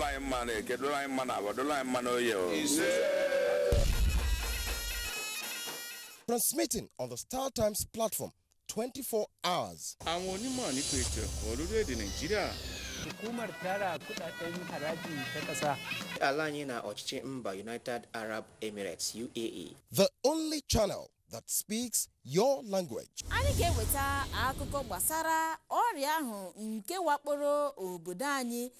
line man, get the line man, the line man, Transmitting on the Star Times platform 24 hours. Àwọn onímọ̀ nípa ètò ẹ̀kọ́ lórílẹ̀-èdè Nàìjíríà. Hukumar tara kudaden haraji ta ƙasa. Alanye na ọchịchị mba United Arab Emirates UAE. The only channel that speaks your language. Anyị ga-eweta akụkọ gbasara ọrịa ahụ nke wakporo obodo anyị.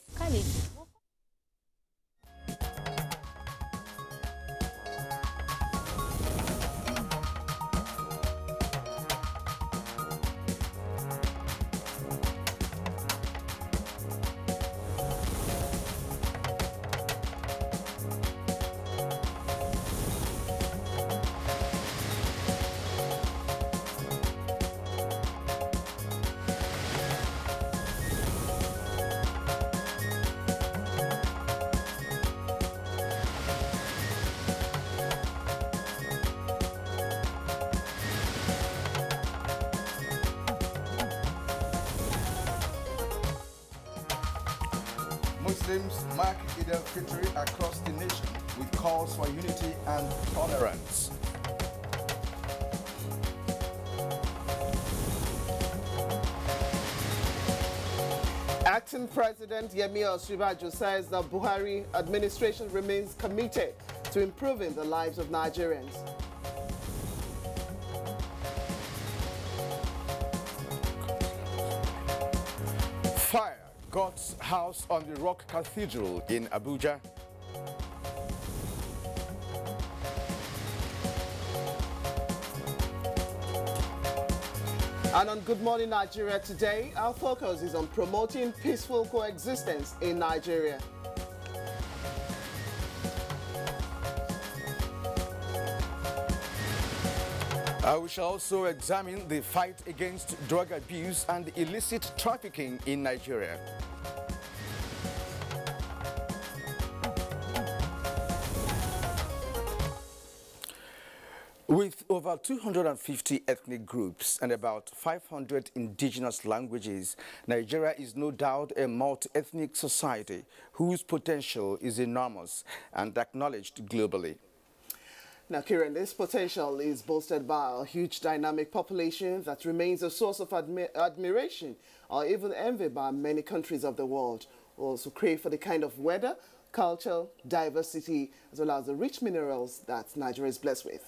Muslims mark Eid al-Fitr across the nation with calls for unity and tolerance. Acting President Yemi Osinbajo says the Buhari administration remains committed to improving the lives of Nigerians. Fire God's house on the Rock Cathedral in Abuja. And on Good Morning Nigeria today, our focus is on promoting peaceful coexistence in Nigeria. We shall also examine the fight against drug abuse and illicit trafficking in Nigeria. With over 250 ethnic groups and about 500 indigenous languages, Nigeria is no doubt a multi-ethnic society whose potential is enormous and acknowledged globally. Now, Kieran, this potential is boasted by a huge dynamic population that remains a source of admiration or even envy by many countries of the world, who also crave for the kind of weather, culture, diversity, as well as the rich minerals that Nigeria is blessed with.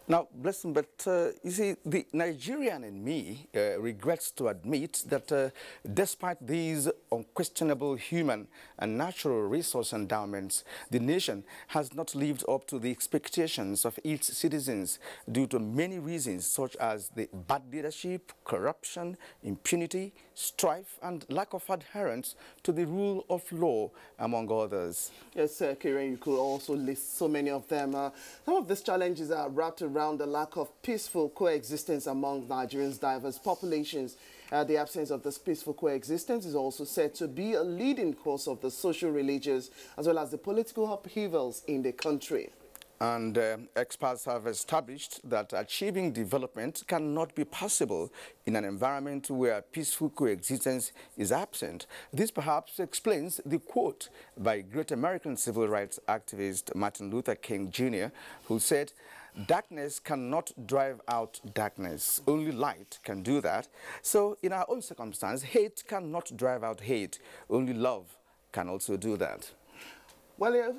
Now, blessing, but you see, the Nigerian in me regrets to admit that despite these unquestionable human and natural resource endowments, the nation has not lived up to the expectations of its citizens due to many reasons such as the bad leadership, corruption, impunity, strife, and lack of adherence to the rule of law, among others. Yes, Kieran, you could also list so many of them. Some of these challenges are wrapped around the lack of peaceful coexistence among Nigerians' diverse populations. The absence of this peaceful coexistence is also said to be a leading cause of the social, religious, as well as the political upheavals in the country. And experts have established that achieving development cannot be possible in an environment where peaceful coexistence is absent. This perhaps explains the quote by great American civil rights activist Martin Luther King Jr., who said, "Darkness cannot drive out darkness. Only light can do that. So in our own circumstance, hate cannot drive out hate. Only love can also do that." Well, yeah,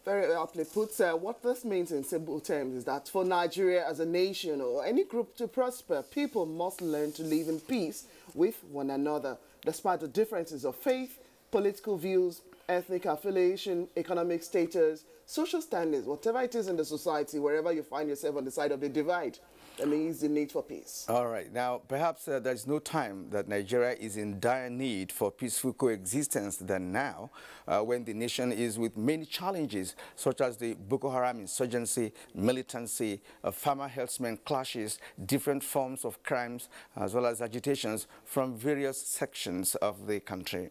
very aptly put. What this means in simple terms is that for Nigeria as a nation or any group to prosper, people must learn to live in peace with one another, despite the differences of faith, political views, ethnic affiliation, economic status, social standards, whatever it is in the society, wherever you find yourself on the side of the divide. That means the need for peace. All right. Now, perhaps there's no time that Nigeria is in dire need for peaceful coexistence than now, when the nation is with many challenges, such as the Boko Haram insurgency, militancy, farmer herdsmen clashes, different forms of crimes, as well as agitations from various sections of the country.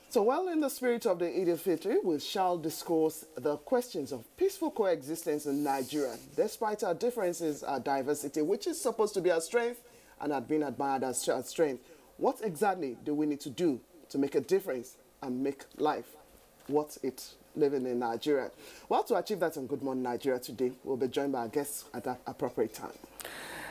So, well, in the spirit of the Eid al-Fitr, we shall discuss the questions of peaceful coexistence in Nigeria, despite our differences, our diversity, which is supposed to be our strength and had been admired as our strength. What exactly do we need to do to make a difference and make life what it's living in Nigeria. Well, to achieve that on Good Morning Nigeria today, we'll be joined by our guests at that appropriate time.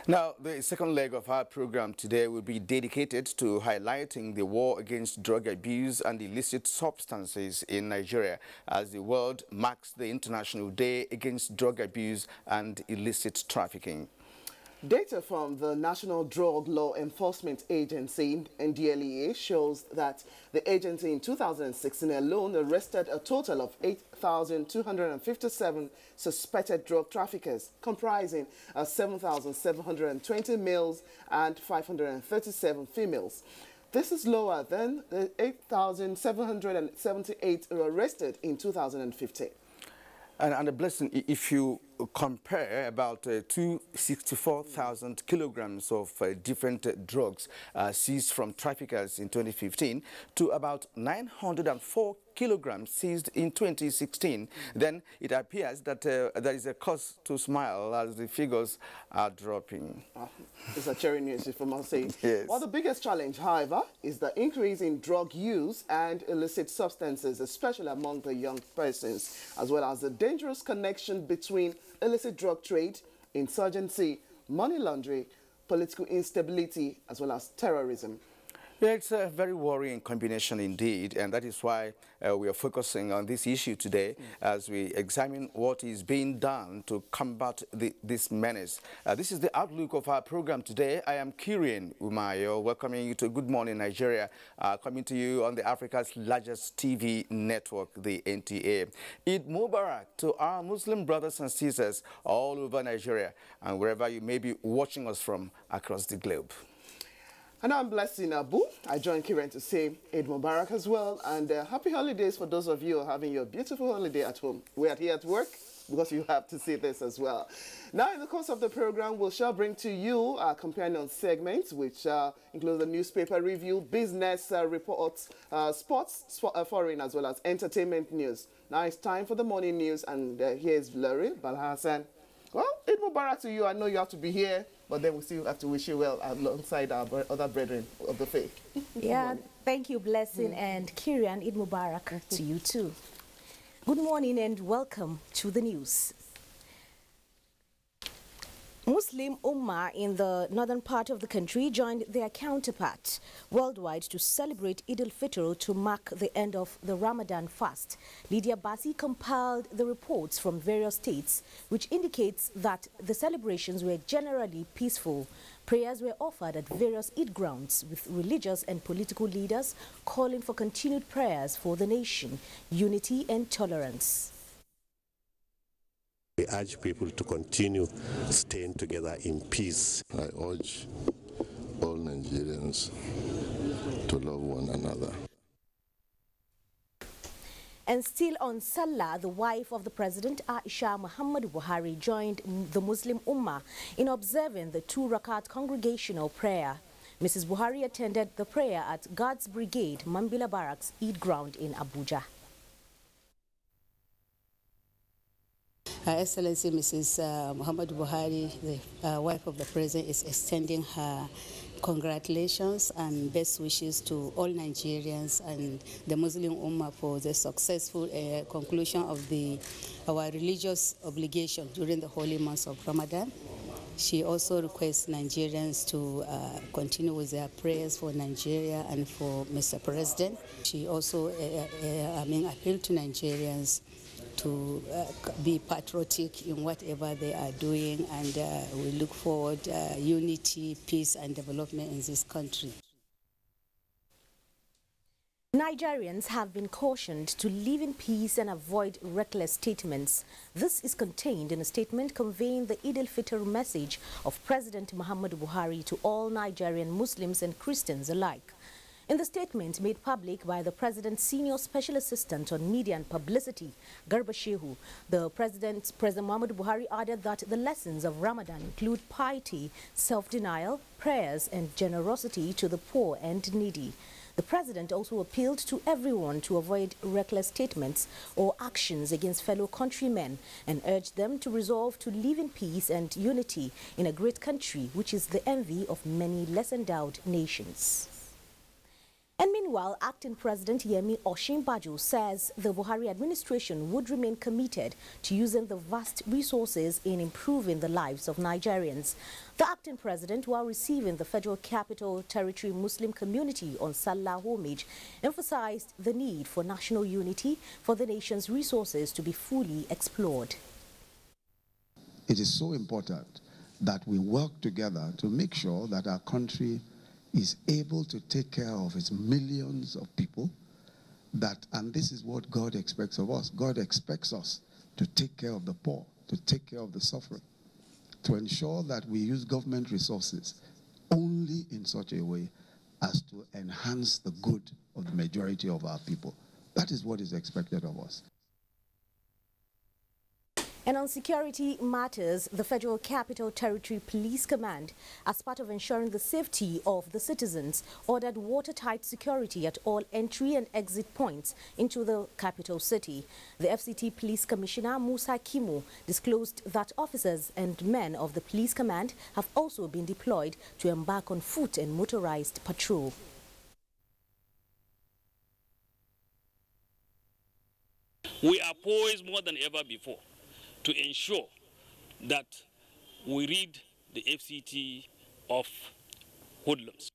Now, the second leg of our program today will be dedicated to highlighting the war against drug abuse and illicit substances in Nigeria as the world marks the International Day Against Drug Abuse and Illicit Trafficking. Data from the National Drug Law Enforcement Agency, NDLEA, shows that the agency in 2016 alone arrested a total of 8,257 suspected drug traffickers, comprising 7,720 males and 537 females. This is lower than the 8,778 arrested in 2015. And a blessing, if you compare about 264,000 kilograms of different drugs seized from traffickers in 2015 to about 904 kilograms seized in 2016, then it appears that there is a cause to smile as the figures are dropping. It's a cherry news, if I must say. Yes. Well, the biggest challenge, however, is the increase in drug use and illicit substances, especially among the young persons, as well as the dangerous connection between illicit drug trade, insurgency, money laundering, political instability, as well as terrorism. Yeah, it's a very worrying combination indeed, and that is why we are focusing on this issue today as we examine what is being done to combat this menace. This is the outlook of our program today. I am Nigerian Umayo, welcoming you to Good Morning Nigeria, coming to you on the Africa's largest TV network, the NTA. Eid Mubarak to our Muslim brothers and sisters all over Nigeria and wherever you may be watching us from across the globe. And I'm blessed in Abu. I join Kiran to say Eid Mubarak as well, and happy holidays for those of you who are having your beautiful holiday at home. We are here at work because you have to see this as well. Now, in the course of the program, we shall bring to you our companion segments, which include the newspaper review, business reports, sports, foreign, as well as entertainment news. Now it's time for the morning news, and here's Larry Balhassan. Well, Eid Mubarak to you. I know you have to be here, but then we still have to wish you well alongside our other brethren of the faith. Yeah, thank you, Blessing, and Kirian, Eid Mubarak to you too. Good morning and welcome to the news. Muslim Ummah in the northern part of the country joined their counterparts worldwide to celebrate Eid al-Fitr to mark the end of the Ramadan fast. Lydia Bassi compiled the reports from various states, which indicates that the celebrations were generally peaceful. Prayers were offered at various Eid grounds, with religious and political leaders calling for continued prayers for the nation, unity and tolerance. We urge people to continue staying together in peace. I urge all Nigerians to love one another. And still on Salah, the wife of the president, Aisha Muhammad Buhari, joined the Muslim Ummah in observing the 2-rakat congregational prayer. Mrs. Buhari attended the prayer at Guards Brigade, Mambila Barracks, Eid ground in Abuja. Her Excellency Mrs. Muhammad Buhari, the wife of the President, is extending her congratulations and best wishes to all Nigerians and the Muslim Ummah for the successful conclusion of our religious obligation during the holy months of Ramadan. She also requests Nigerians to continue with their prayers for Nigeria and for Mr. President. She also appealed to Nigerians to be patriotic in whatever they are doing, and we look forward unity, peace and development in this country. Nigerians have been cautioned to live in peace and avoid reckless statements. This is contained in a statement conveying the Eid al-Fitr message of President Muhammad Buhari to all Nigerian Muslims and Christians alike. In the statement made public by the President's Senior Special Assistant on Media and Publicity, Garba Shehu, President Muhammad Buhari added that the lessons of Ramadan include piety, self-denial, prayers and generosity to the poor and needy. The President also appealed to everyone to avoid reckless statements or actions against fellow countrymen and urged them to resolve to live in peace and unity in a great country which is the envy of many less endowed nations. And meanwhile, Acting President Yemi Osinbajo says the Buhari administration would remain committed to using the vast resources in improving the lives of Nigerians. The acting president, while receiving the Federal Capital Territory Muslim community on Salah homage, emphasized the need for national unity for the nation's resources to be fully explored. It is so important that we work together to make sure that our country is able to take care of its millions of people, and this is what God expects of us. God expects us to take care of the poor, to take care of the suffering, to ensure that we use government resources only in such a way as to enhance the good of the majority of our people. That is what is expected of us. And on security matters, the Federal Capital Territory Police Command, as part of ensuring the safety of the citizens, ordered watertight security at all entry and exit points into the capital city. The FCT Police Commissioner Musa Kimo disclosed that officers and men of the Police Command have also been deployed to embark on foot and motorized patrol. We are poised more than ever before to ensure that we rid the FCT of hoodlums.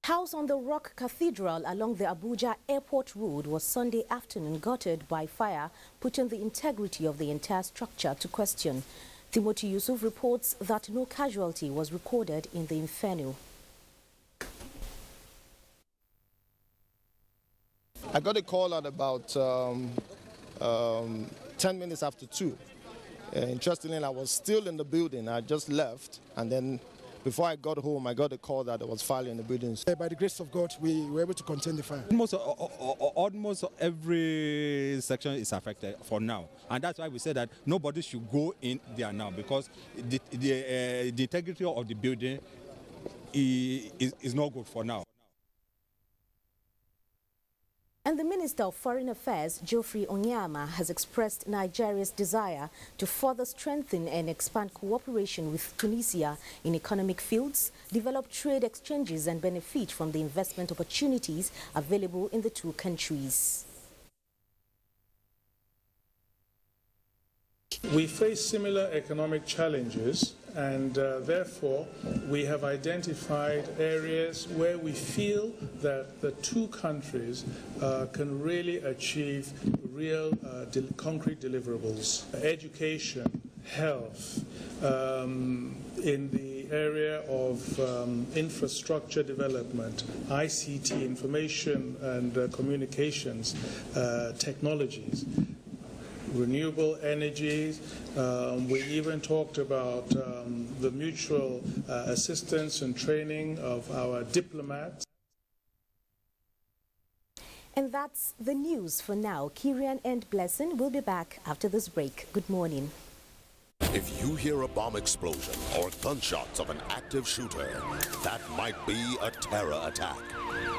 House on the Rock Cathedral along the Abuja Airport Road was Sunday afternoon gutted by fire, putting the integrity of the entire structure to question. Timothy Yusuf reports that no casualty was recorded in the inferno. I got a call at about 10 minutes after 2. Interestingly, I was still in the building. I just left, and then before I got home, I got a call that there was fire in the building. By the grace of God, we were able to contain the fire. Almost every section is affected for now, and that's why we said that nobody should go in there now, because the integrity of the building is not good for now. And the Minister of Foreign Affairs, Geoffrey Onyama, has expressed Nigeria's desire to further strengthen and expand cooperation with Tunisia in economic fields, develop trade exchanges and benefit from the investment opportunities available in the two countries. We face similar economic challenges, and therefore we have identified areas where we feel that the two countries can really achieve real concrete deliverables. Education, health, in the area of infrastructure development, ICT, information and communications technologies, renewable energies. We even talked about the mutual assistance and training of our diplomats. And that's the news for now. Kirian and Blessing will be back after this break. Good morning. If you hear a bomb explosion or gunshots of an active shooter, that might be a terror attack.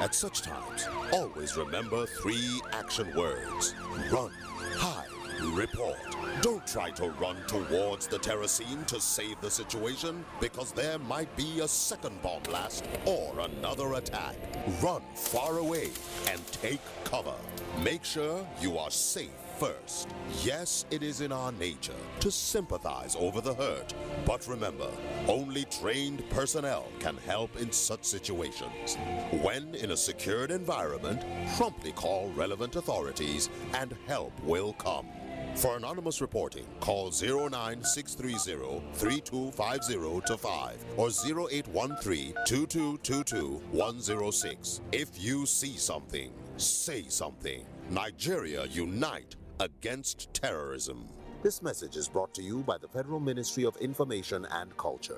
At such times, always remember 3 action words: run, hide, report. Don't try to run towards the terror scene to save the situation, because there might be a second bomb blast or another attack. Run far away and take cover. Make sure you are safe first. Yes, it is in our nature to sympathize over the hurt, but remember, only trained personnel can help in such situations. When in a secured environment, promptly call relevant authorities and help will come. For anonymous reporting, call 09630-3250-5 or 0813-2222-106. If you see something, say something. Nigeria unite against terrorism. This message is brought to you by the Federal Ministry of Information and Culture.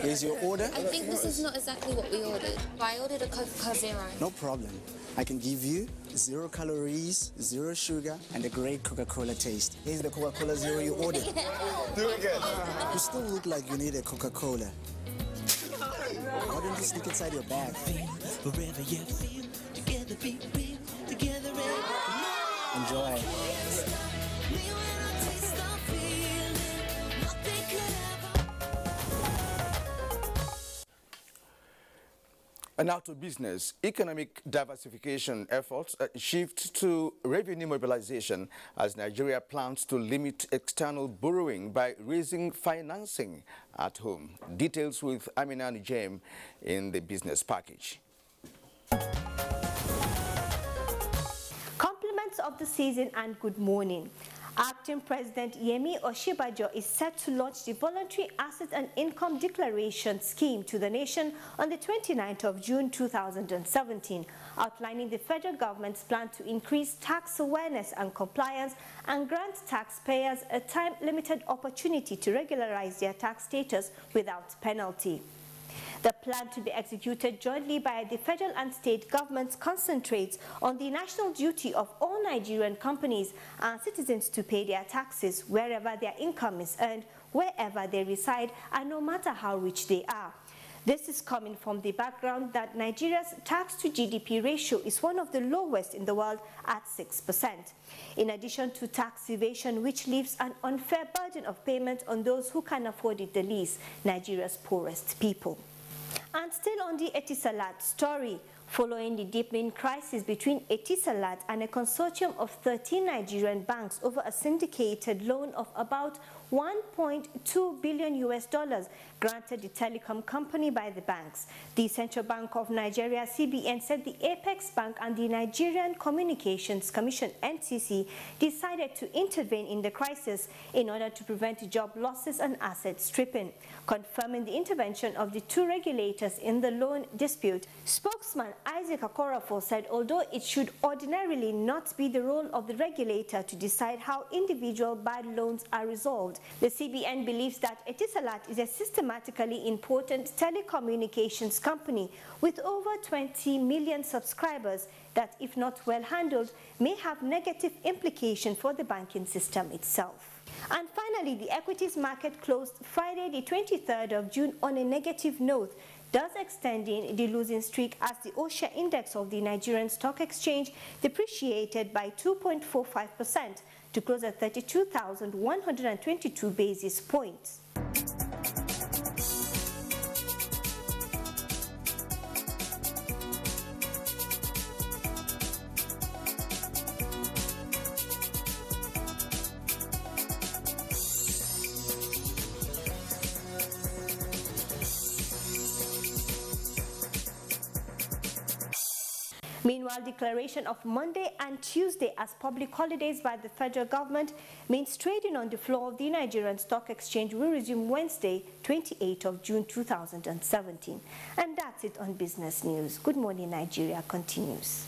Here's your order. I think this is not exactly what we ordered. I ordered a Coca-Cola Zero. No problem. I can give you 0 calories, 0 sugar, and a great Coca-Cola taste. Here's the Coca-Cola Zero you ordered. Do it again. You still look like you need a Coca-Cola. Why don't you sneak inside your bag? Wherever you feel, together be real, together enjoy. And now to business. Economic diversification efforts shift to revenue mobilization as Nigeria plans to limit external borrowing by raising financing at home. Details with Amina Nigerian in the business package. Compliments of the season and good morning. Acting President Yemi Osinbajo is set to launch the Voluntary Asset and Income Declaration Scheme to the nation on the 29th of June 2017, outlining the federal government's plan to increase tax awareness and compliance and grant taxpayers a time-limited opportunity to regularize their tax status without penalty. The plan to be executed jointly by the federal and state governments concentrates on the national duty of all Nigerian companies and citizens to pay their taxes wherever their income is earned, wherever they reside, and no matter how rich they are. This is coming from the background that Nigeria's tax-to-GDP ratio is one of the lowest in the world at 6%. In addition to tax evasion, which leaves an unfair burden of payment on those who can afford it the least, Nigeria's poorest people. And still on the Etisalat story, following the deepening crisis between Etisalat and a consortium of 13 Nigerian banks over a syndicated loan of about $1.2 billion granted the telecom company by the banks. The Central Bank of Nigeria, CBN, said the Apex Bank and the Nigerian Communications Commission, NTC, decided to intervene in the crisis in order to prevent job losses and asset stripping. Confirming the intervention of the two regulators in the loan dispute, spokesman Isaac Akorafo said although it should ordinarily not be the role of the regulator to decide how individual bad loans are resolved, the CBN believes that Etisalat is a systematically important telecommunications company with over 20 million subscribers that, if not well handled, may have negative implications for the banking system itself. And finally, the equities market closed Friday the 23rd of June on a negative note, thus extending the losing streak as the OSHA index of the Nigerian Stock Exchange depreciated by 2.45% to close at 32,122 basis points. Meanwhile, declaration of Monday and Tuesday as public holidays by the federal government means trading on the floor of the Nigerian Stock Exchange will resume Wednesday, 28th of June 2017. And that's it on Business News. Good Morning Nigeria continues.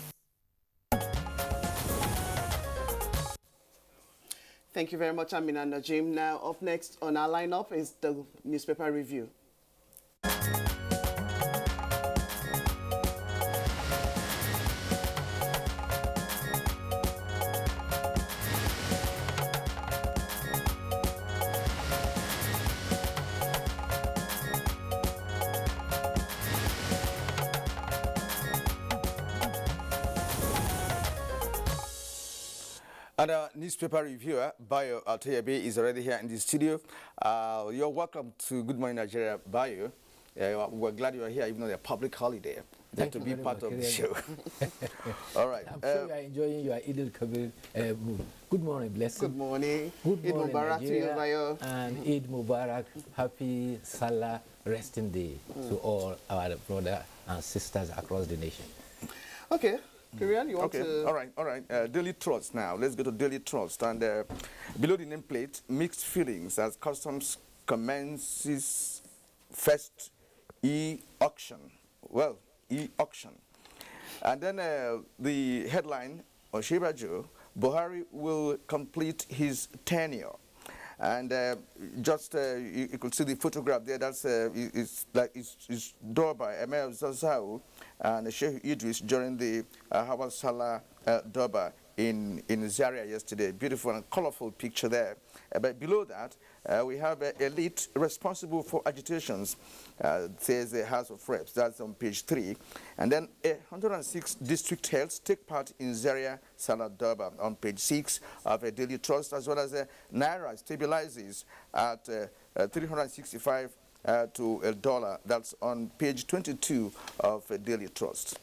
Thank you very much, Amina Najim. Now, up next on our lineup is the newspaper review. And our newspaper reviewer, Bayo Altayebe, is already here in the studio. You're welcome to Good Morning Nigeria, Bayo. We're glad you're here, even though they're public holiday, to be part of the show. All right. I'm sure you are enjoying your Eid al-Kabir mood. Good morning, blessing. Good morning. Good Eid morning, Mubarak to you, Bayo. And Eid Mubarak, happy Salah resting day to all our brothers and sisters across the nation. Okay. Kirian, you want to... All right. Daily Trust now. Let's go to Daily Trust. And below the nameplate, mixed feelings as Customs commences first e-auction. Well, e-auction. And then the headline, Osinbajo, Buhari will complete his tenure. And you could see the photograph there. That's it's Durbar, Emir Zazau, and Sheikh Idris during the Hawal Salah Durbar in Zaria yesterday. Beautiful and colorful picture there. But below that, we have elite responsible for agitations, says the House of Reps. That's on page 3. And then 106 district heads take part in Zaria Salah Durbar on page 6 of a Daily Trust, as well as Naira stabilizes at 365 to a dollar. That's on page 22 of Daily Trust.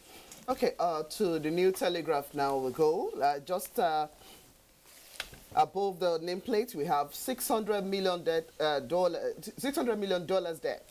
Okay, to the New Telegraph now we go. Just above the nameplate, we have $600 million debt.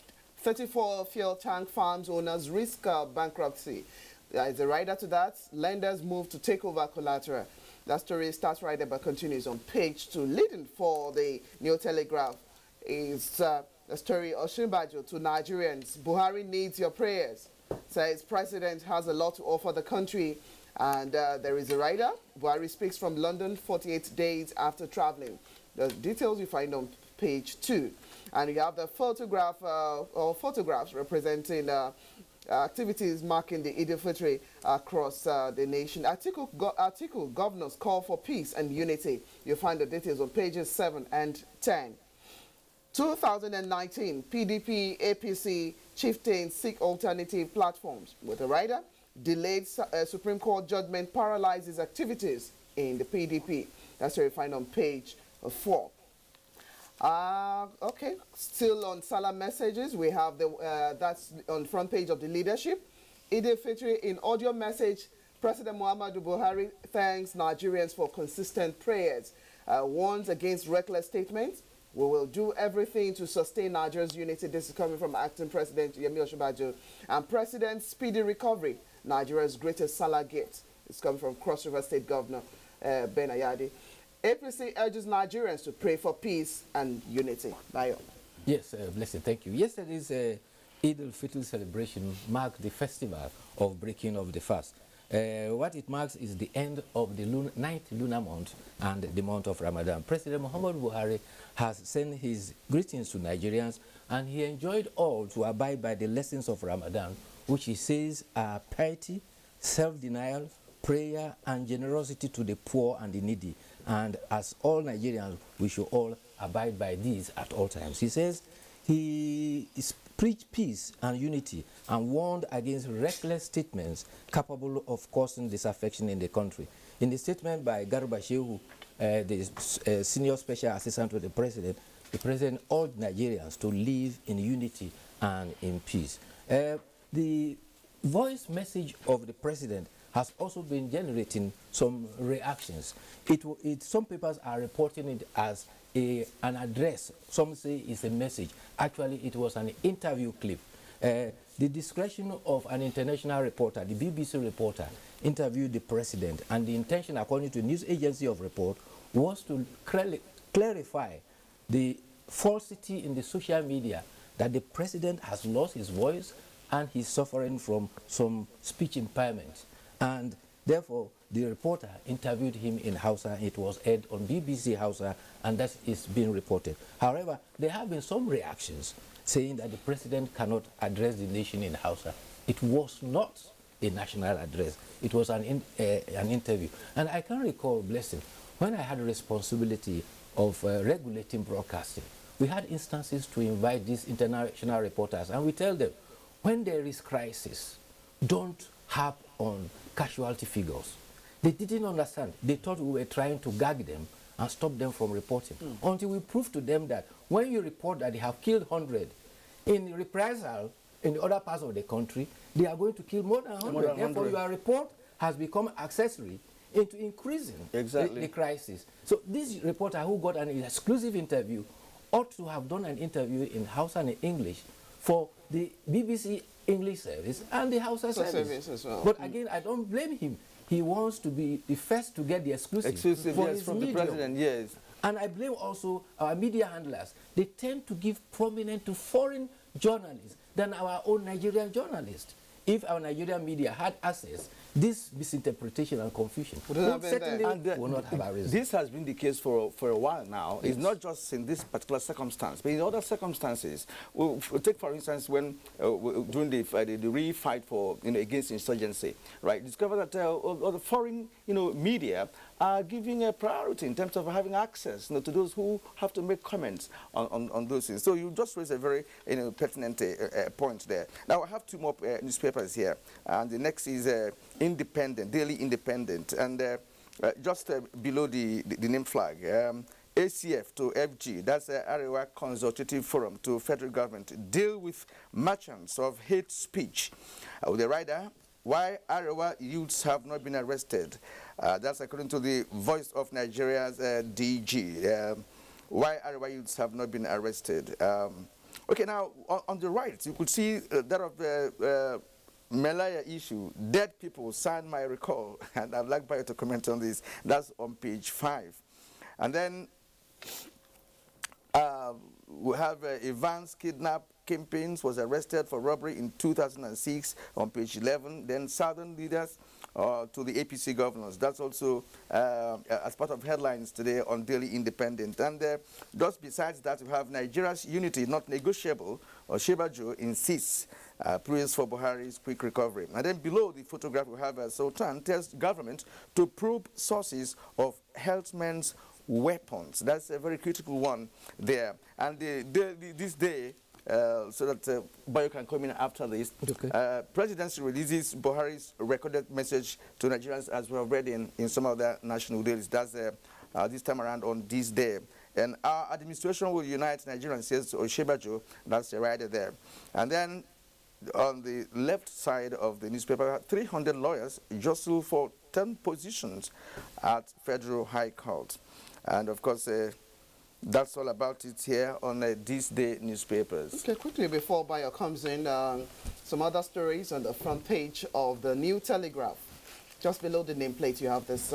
34 fuel tank farms owners risk bankruptcy. There is a rider to that. Lenders move to take over collateral. That story starts right there but continues on page 2. Leading for the New Telegraph is the story of Osinbajo to Nigerians. Buhari needs your prayers. Says president has a lot to offer the country. And there is a rider. Buhari speaks from London 48 days after traveling. The details you find on page 2. And you have the photograph or photographs representing activities marking the Eid al-Fitr across the nation. Article governors call for peace and unity. You'll find the details on pages 7 and 10. 2019, PDP, APC, chieftains seek alternative platforms. With a rider, delayed Supreme Court judgment paralyzes activities in the PDP. That's what you find on page 4. Okay, still on Salah messages, we have the that's on front page of the leadership. Eid al-Fitr in audio message, President Muhammadu Buhari thanks Nigerians for consistent prayers, warns against reckless statements. We will do everything to sustain Nigeria's unity. This is coming from Acting President Yemi Osinbajo. And President's speedy recovery, Nigeria's greatest Salah gift. It's coming from Cross River State Governor Ben Ayadi. APC urges Nigerians to pray for peace and unity. Bayo. Yes, blessed, thank you. Yesterday's Eid al-Fitr celebration marked the festival of breaking of the fast. What it marks is the end of the 9th lunar month and the month of Ramadan. President Muhammadu Buhari has sent his greetings to Nigerians, and he enjoined all to abide by the lessons of Ramadan, which he says are piety, self-denial, prayer, and generosity to the poor and the needy. And as all Nigerians, we should all abide by these at all times. He says he preached peace and unity and warned against reckless statements capable of causing disaffection in the country. In the statement by Garba Shehu, the senior special assistant to the president urged Nigerians to live in unity and in peace. The voice message of the president has also been generating some reactions. Some papers are reporting it as an address. Some say it's a message. Actually, it was an interview clip. The discretion of an international reporter, the BBC reporter, interviewed the president, and the intention, according to the news agency of report, was to clarify the falsity in the social media that the president has lost his voice and he's suffering from some speech impairment. And therefore, the reporter interviewed him in Hausa. It was aired on BBC Hausa, and that is being reported. However, there have been some reactions saying that the president cannot address the nation in Hausa. It was not a national address. It was an interview. And I can recall, Blessing, when I had a responsibility of regulating broadcasting, we had instances to invite these international reporters, and we tell them, when there is crisis, don't harp on casualty figures. They didn't understand. They thought we were trying to gag them and stop them from reporting. Until we proved to them that when you report that they have killed 100, in reprisal in the other parts of the country, they are going to kill more than 100. Therefore, your report has become accessory into increasing the crisis. So this reporter who got an exclusive interview ought to have done an interview in Hausa and English for the BBC English service and the Hausa service as well. But again, I don't blame him. He wants to be the first to get the exclusive for his from medium. the president, yes. And I blame also our media handlers. They tend to give prominence to foreign journalists than our own Nigerian journalists. If our Nigerian media had access, this misinterpretation and confusion would certainly will not have arisen. This has been the case for a while now. Yes. It's not just in this particular circumstance, but in other circumstances. We'll take, for instance, when during the real fight for against insurgency, right? Discover that all the foreign media are giving a priority in terms of having access to those who have to make comments on those things. So you just raised a very pertinent point there. Now I have two more newspapers here, and the next is Independent, Daily Independent, and just below the name flag, ACF to FG, that's the Arewa Consultative Forum, to federal government, deal with merchants of hate speech. With the rider, why Arewa youths have not been arrested. That's according to the Voice of Nigeria's DG. Why Arewa youths have not been arrested. Okay, now, on the right, you could see that of the Malaya issue. Dead people signed my recall, and I'd like Bayo to comment on this. That's on page 5. And then we have Evans kidnapped kingpins, was arrested for robbery in 2006 on page 11. Then Southern leaders to the APC governors. That's also as part of headlines today on Daily Independent. And just besides that, we have Nigeria's unity not negotiable. Oshibajo insists praise for Buhari's quick recovery. And then below the photograph, we have Sultan tells government to probe sources of healthmen's weapons. That's a very critical one there. And this day, so that Bayo can come in after this, okay. Presidency releases Buhari's recorded message to Nigerians, as we have read in some of the national dailies. That's this time around on this day. And our administration will unite Nigerians, says Oshibajo. That's right there. And then on the left side of the newspaper, 300 lawyers jostle for 10 positions at Federal High Court. And of course, that's all about it here on This Day newspapers. Okay, quickly before Bayo comes in, some other stories on the front page of the New Telegraph. Just below the nameplate, you have this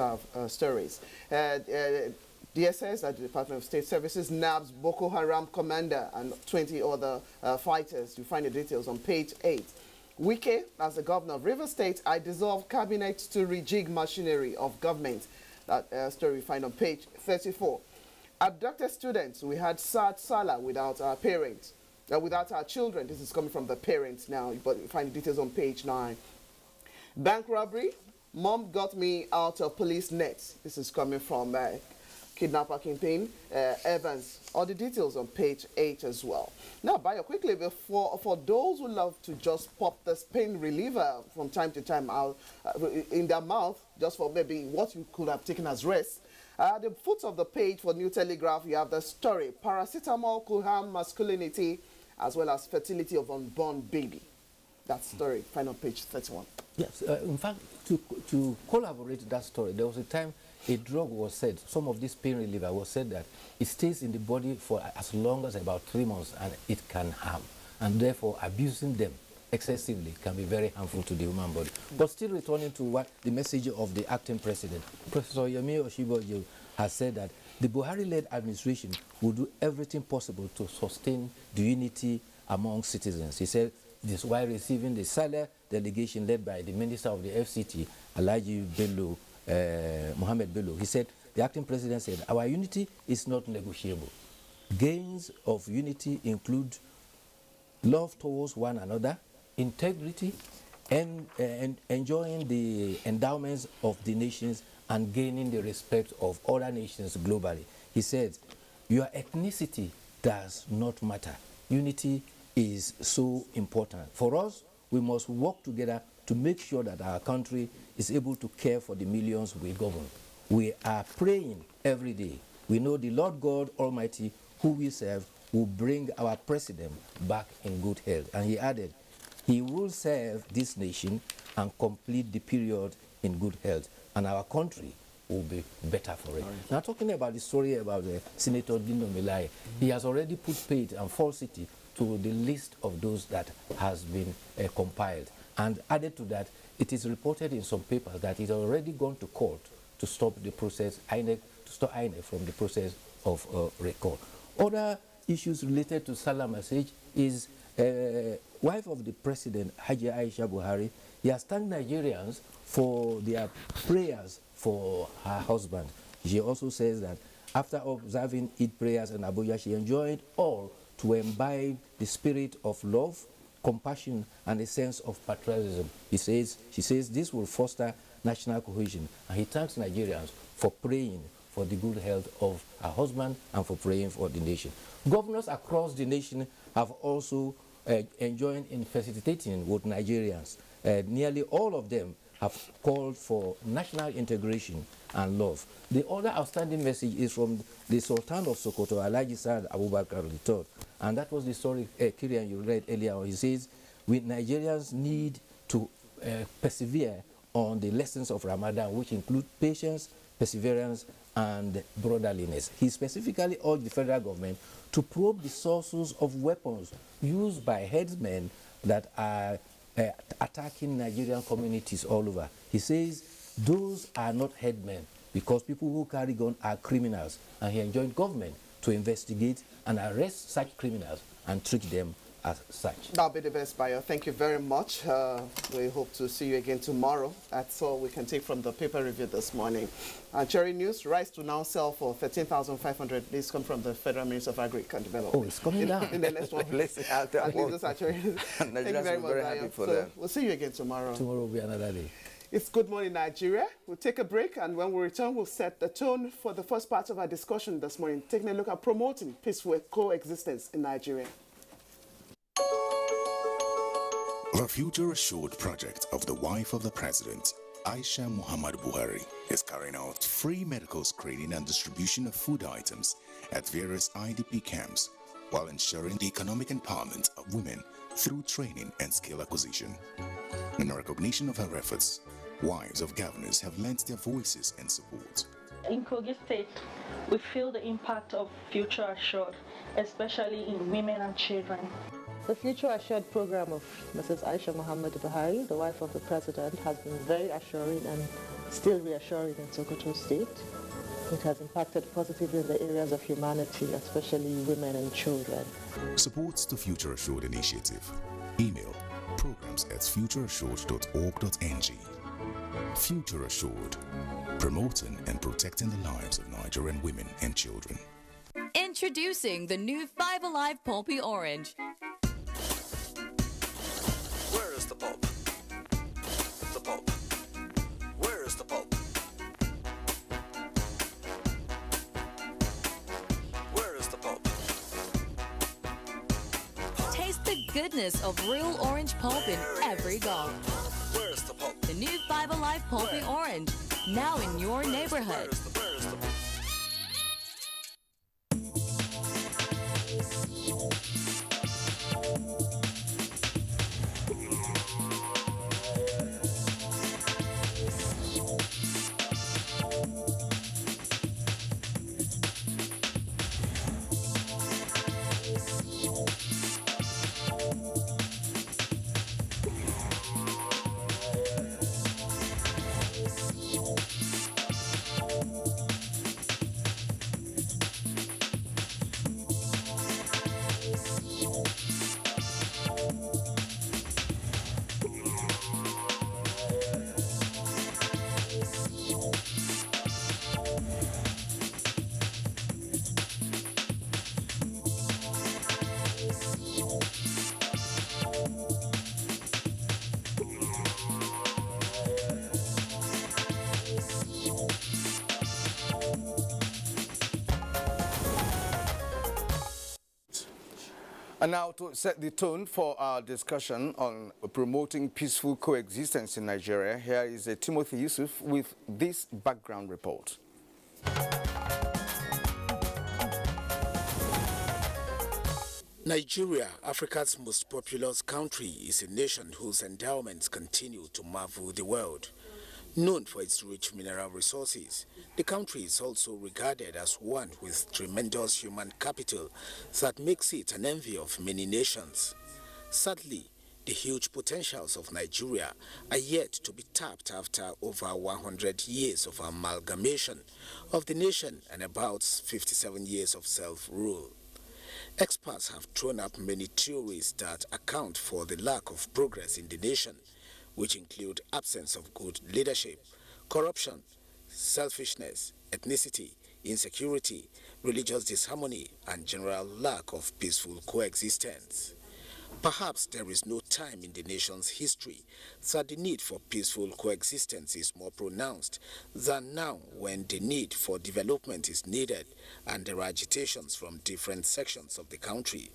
stories. DSS at the Department of State Services nabs Boko Haram commander and 20 other fighters. You find the details on page 8. Wike, as the governor of Rivers State, I dissolved cabinet to rejig machinery of government. That story you find on page 34. Abducted students, we had sad Salah without our parents, without our children. This is coming from the parents now, but you find the details on page 9. Bank robbery, mom got me out of police nets. This is coming from kidnapper kingpin Evans. All the details on page 8 as well. Now, Bayo, quickly, for those who love to just pop this pain reliever from time to time out in their mouth, just for maybe what you could have taken as rest, the foot of the page for New Telegraph, you have the story. Paracetamol could harm masculinity as well as fertility of unborn baby. That story, find on page 31. Yes, in fact, to collaborate that story, there was a time a drug was said, some of this pain reliever was said that it stays in the body for as long as about 3 months and it can harm. And therefore, abusing them excessively can be very harmful to the human body. But still returning to what the message of the acting president, Professor Yemi Oshibajo has said that the Buhari-led administration will do everything possible to sustain the unity among citizens. He said this while receiving the Saleh delegation led by the Minister of the FCT, Alhaji Bello, Mohammed Bello. He said, the acting president said, our unity is not negotiable. Gains of unity include love towards one another, integrity, and enjoying the endowments of the nations and gaining the respect of other nations globally. He said, your ethnicity does not matter. Unity is so important. For us, we must work together to make sure that our country is able to care for the millions we govern. We are praying every day. We know the Lord God Almighty, who we serve, will bring our president back in good health. And he added, he will serve this nation and complete the period in good health. And our country will be better for it. Right. Now, talking about the story about Senator Dino Melai, he has already put paid and falsity to the list of those that has been compiled. And added to that, it is reported in some papers that it has already gone to court to stop the process, to stop INEC from the process of recall. Other issues related to Salah message is wife of the president, Haji Aisha Buhari. He has thanked Nigerians for their prayers for her husband. She also says that after observing Eid prayers in Abuja, she enjoined all to imbibe the spirit of love, compassion, and a sense of patriotism. She says this will foster national cohesion, and he thanks Nigerians for praying for the good health of her husband and for praying for the nation. Governors across the nation have also joined in facilitating with Nigerians. Nearly all of them have called for national integration and love. The other outstanding message is from the Sultan of Sokoto, Alhaji Saad Abubakar III, and that was the story, Kirian, you read earlier on. He says, we Nigerians need to persevere on the lessons of Ramadan, which include patience, perseverance, and brotherliness. He specifically urged the federal government to probe the sources of weapons used by headsmen that are attacking Nigerian communities all over. He says those are not headmen because people who carry guns are criminals, and he enjoined government to investigate and arrest such criminals and treat them as such. That'll be the best, Bayo. Thank you very much. We hope to see you again tomorrow. That's all we can take from the paper review this morning. Cherry News, rice to now sell for 13,500. This comes from the Federal Minister of Agric and Development. Oh, it's coming down. In the next one. At least those are Cherry News. Thank you very much, Bayo. So we'll see you again tomorrow. Tomorrow will be another day. It's Good Morning Nigeria. We'll take a break, and when we return, we'll set the tone for the first part of our discussion this morning, taking a look at promoting peaceful coexistence in Nigeria. The Future Assured project of the wife of the president, Aisha Muhammad Buhari, is carrying out free medical screening and distribution of food items at various IDP camps while ensuring the economic empowerment of women through training and skill acquisition. In recognition of her efforts, wives of governors have lent their voices and support. In Kogi State, we feel the impact of Future Assured, especially in women and children. The Future Assured program of Mrs. Aisha Muhammad Buhari, the wife of the president, has been very assuring and still reassuring in Sokoto State. It has impacted positively in the areas of humanity, especially women and children. Supports the Future Assured initiative. Email programs@futureassured.org.ng. Future Assured, promoting and protecting the lives of Nigerian women and children. Introducing the new 5 Alive Pulpy Orange. Where is the pulp? The pulp. Where is the pulp? Where is the pulp? Taste the goodness of real orange pulp in every gulp. Where is the pulp? The new 5 Alive Pulpy Orange, now in your neighborhood. Where is the pulp? And now to set the tone for our discussion on promoting peaceful coexistence in Nigeria, here is Timothy Yusuf with this background report. Nigeria, Africa's most populous country, is a nation whose endowments continue to marvel the world. Known for its rich mineral resources, the country is also regarded as one with tremendous human capital that makes it an envy of many nations. Sadly, the huge potentials of Nigeria are yet to be tapped after over 100 years of amalgamation of the nation and about 57 years of self-rule. Experts have thrown up many theories that account for the lack of progress in the nation, which include absence of good leadership, corruption, selfishness, ethnicity, insecurity, religious disharmony, and general lack of peaceful coexistence. Perhaps there is no time in the nation's history that the need for peaceful coexistence is more pronounced than now, when the need for development is needed and there are agitations from different sections of the country.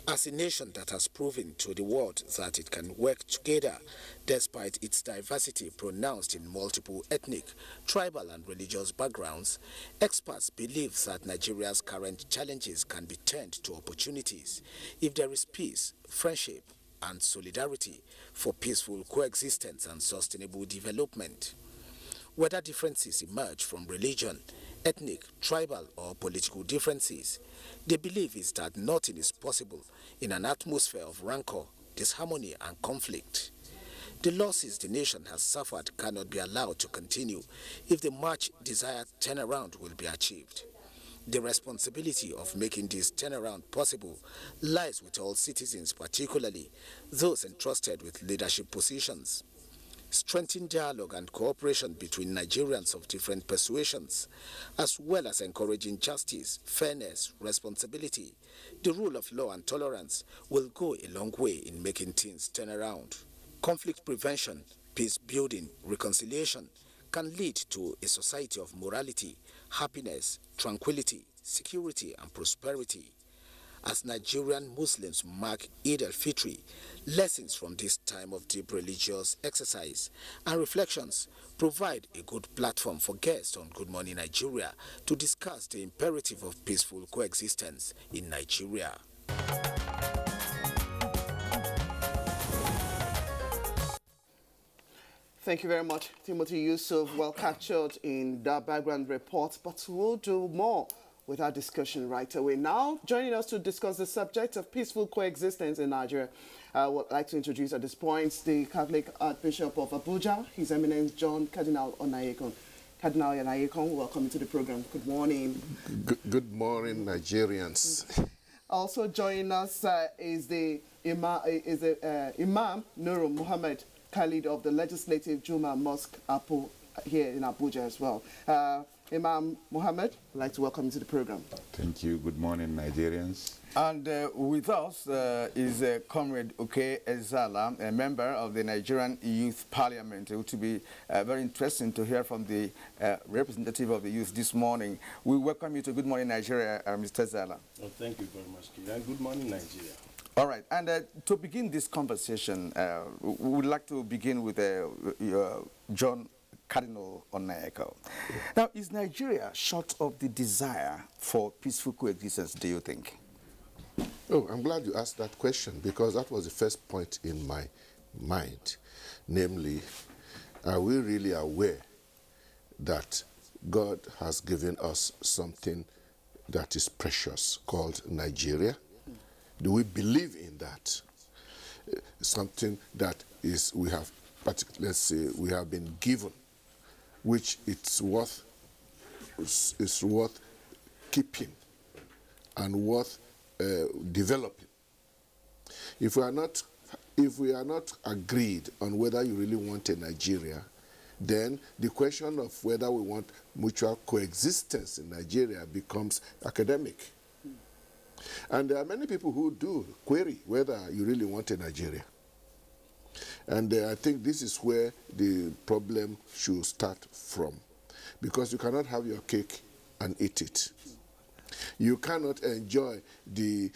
As a nation that has proven to the world that it can work together despite its diversity pronounced in multiple ethnic, tribal and religious backgrounds, experts believe that Nigeria's current challenges can be turned to opportunities if there is peace, friendship and solidarity for peaceful coexistence and sustainable development. Whether differences emerge from religion, ethnic, tribal or political differences, the belief is that nothing is possible in an atmosphere of rancor, disharmony and conflict. The losses the nation has suffered cannot be allowed to continue if the much desired turnaround will be achieved. The responsibility of making this turnaround possible lies with all citizens, particularly those entrusted with leadership positions. Strengthen dialogue and cooperation between Nigerians of different persuasions, as well as encouraging justice, fairness, responsibility, the rule of law and tolerance will go a long way in making things turn around. Conflict prevention, peace building, reconciliation can lead to a society of morality, happiness, tranquility, security and prosperity. As Nigerian Muslims mark Eid al-Fitr, lessons from this time of deep religious exercise and reflections provide a good platform for guests on Good Morning Nigeria to discuss the imperative of peaceful coexistence in Nigeria. Thank you very much, Timothy Yusuf. Well captured in that background report, but we'll do more with our discussion right away. Now, joining us to discuss the subject of peaceful coexistence in Nigeria, I would like to introduce at this point the Catholic Archbishop of Abuja, His Eminence John Cardinal Onayekon. Cardinal Onayekon, welcome to the program. Good morning. Good morning, Nigerians. Also joining us is the Imam Nuru Muhammad Khalid of the Legislative Juma Mosque Apo here in Abuja as well. Imam Muhammad, I'd like to welcome you to the program. Thank you. Good morning, Nigerians. And with us is Comrade Oke Ezala, a member of the Nigerian Youth Parliament. It would be very interesting to hear from the representative of the youth this morning. We welcome you to Good Morning Nigeria, Mr. Ezala. Oh, thank you very much, Kid. And good morning, Nigeria. All right, and to begin this conversation, we would like to begin with John Cardinal Onayekon. Now, is Nigeria short of the desire for peaceful coexistence, do you think? Oh, I'm glad you asked that question, because that was the first point in my mind. Namely, are we really aware that God has given us something that is precious called Nigeria? Do we believe in that? Something that is, we have, let's say, we have been given, which is worth keeping and worth developing. If we are not agreed on whether you really want a Nigeria, then the question of whether we want mutual coexistence in Nigeria becomes academic. And there are many people who do query whether you really want a Nigeria. And I think this is where the problem should start from, because you cannot have your cake and eat it. You cannot enjoy the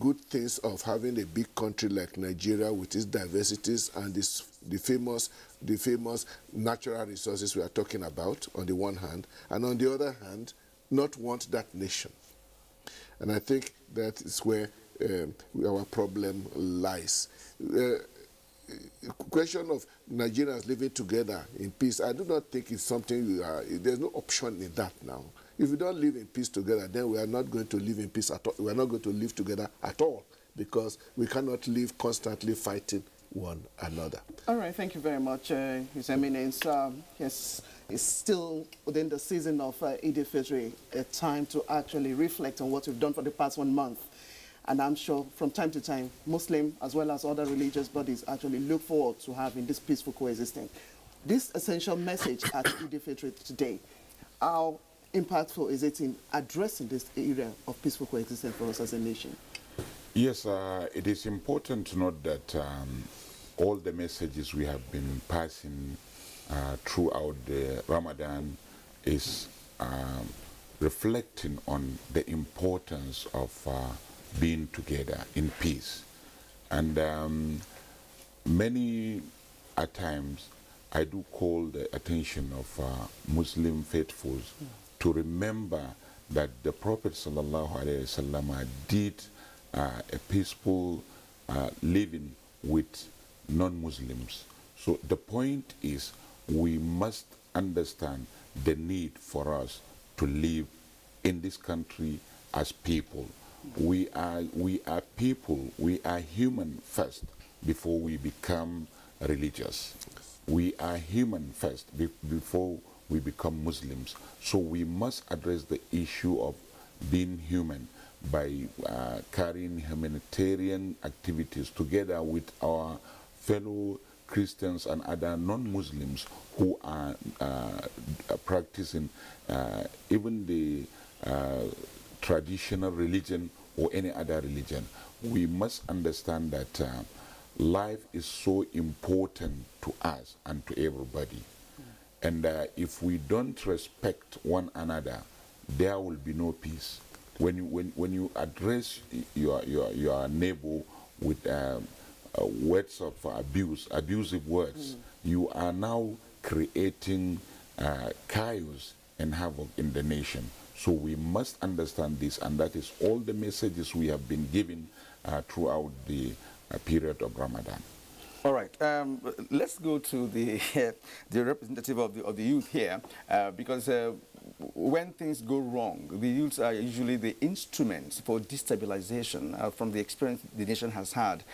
good things of having a big country like Nigeria with its diversities and the famous natural resources we are talking about on the one hand, and on the other hand, not want that nation. And I think that is where our problem lies. Question of Nigerians living together in peace, I do not think it's something there's no option in that now. If we don't live in peace together, then we are not going to live in peace at all. We are not going to live together at all, because we cannot live constantly fighting one another. All right, thank you very much, His Eminence. Yes, it's still within the season of Eid al-Fitr, a time to actually reflect on what we've done for the past 1 month. And I'm sure from time to time, Muslim as well as other religious bodies actually look forward to having this peaceful coexistence. This essential message at Eid al-Fitr today, how impactful is it in addressing this area of peaceful coexistence for us as a nation? Yes, it is important to note that all the messages we have been passing throughout the Ramadan is reflecting on the importance of being together in peace. And many at times I do call the attention of Muslim faithfuls to remember that the Prophet ﷺ did a peaceful living with non-Muslims. So the point is, we must understand the need for us to live in this country as people. We are people, we are human first before we become religious. We are human first before we become Muslims. So we must address the issue of being human by carrying humanitarian activities together with our fellow Christians and other non-Muslims who are practicing even the traditional religion or any other religion. We must understand that life is so important to us and to everybody. And if we don't respect one another, there will be no peace. When you address your neighbor with words of abuse, abusive words, you are now creating chaos and havoc in the nation. So we must understand this, and that is all the messages we have been given throughout the period of Ramadan. All right, let's go to the representative of the youth here, because when things go wrong, the youths are usually the instruments for destabilization from the experience the nation has had,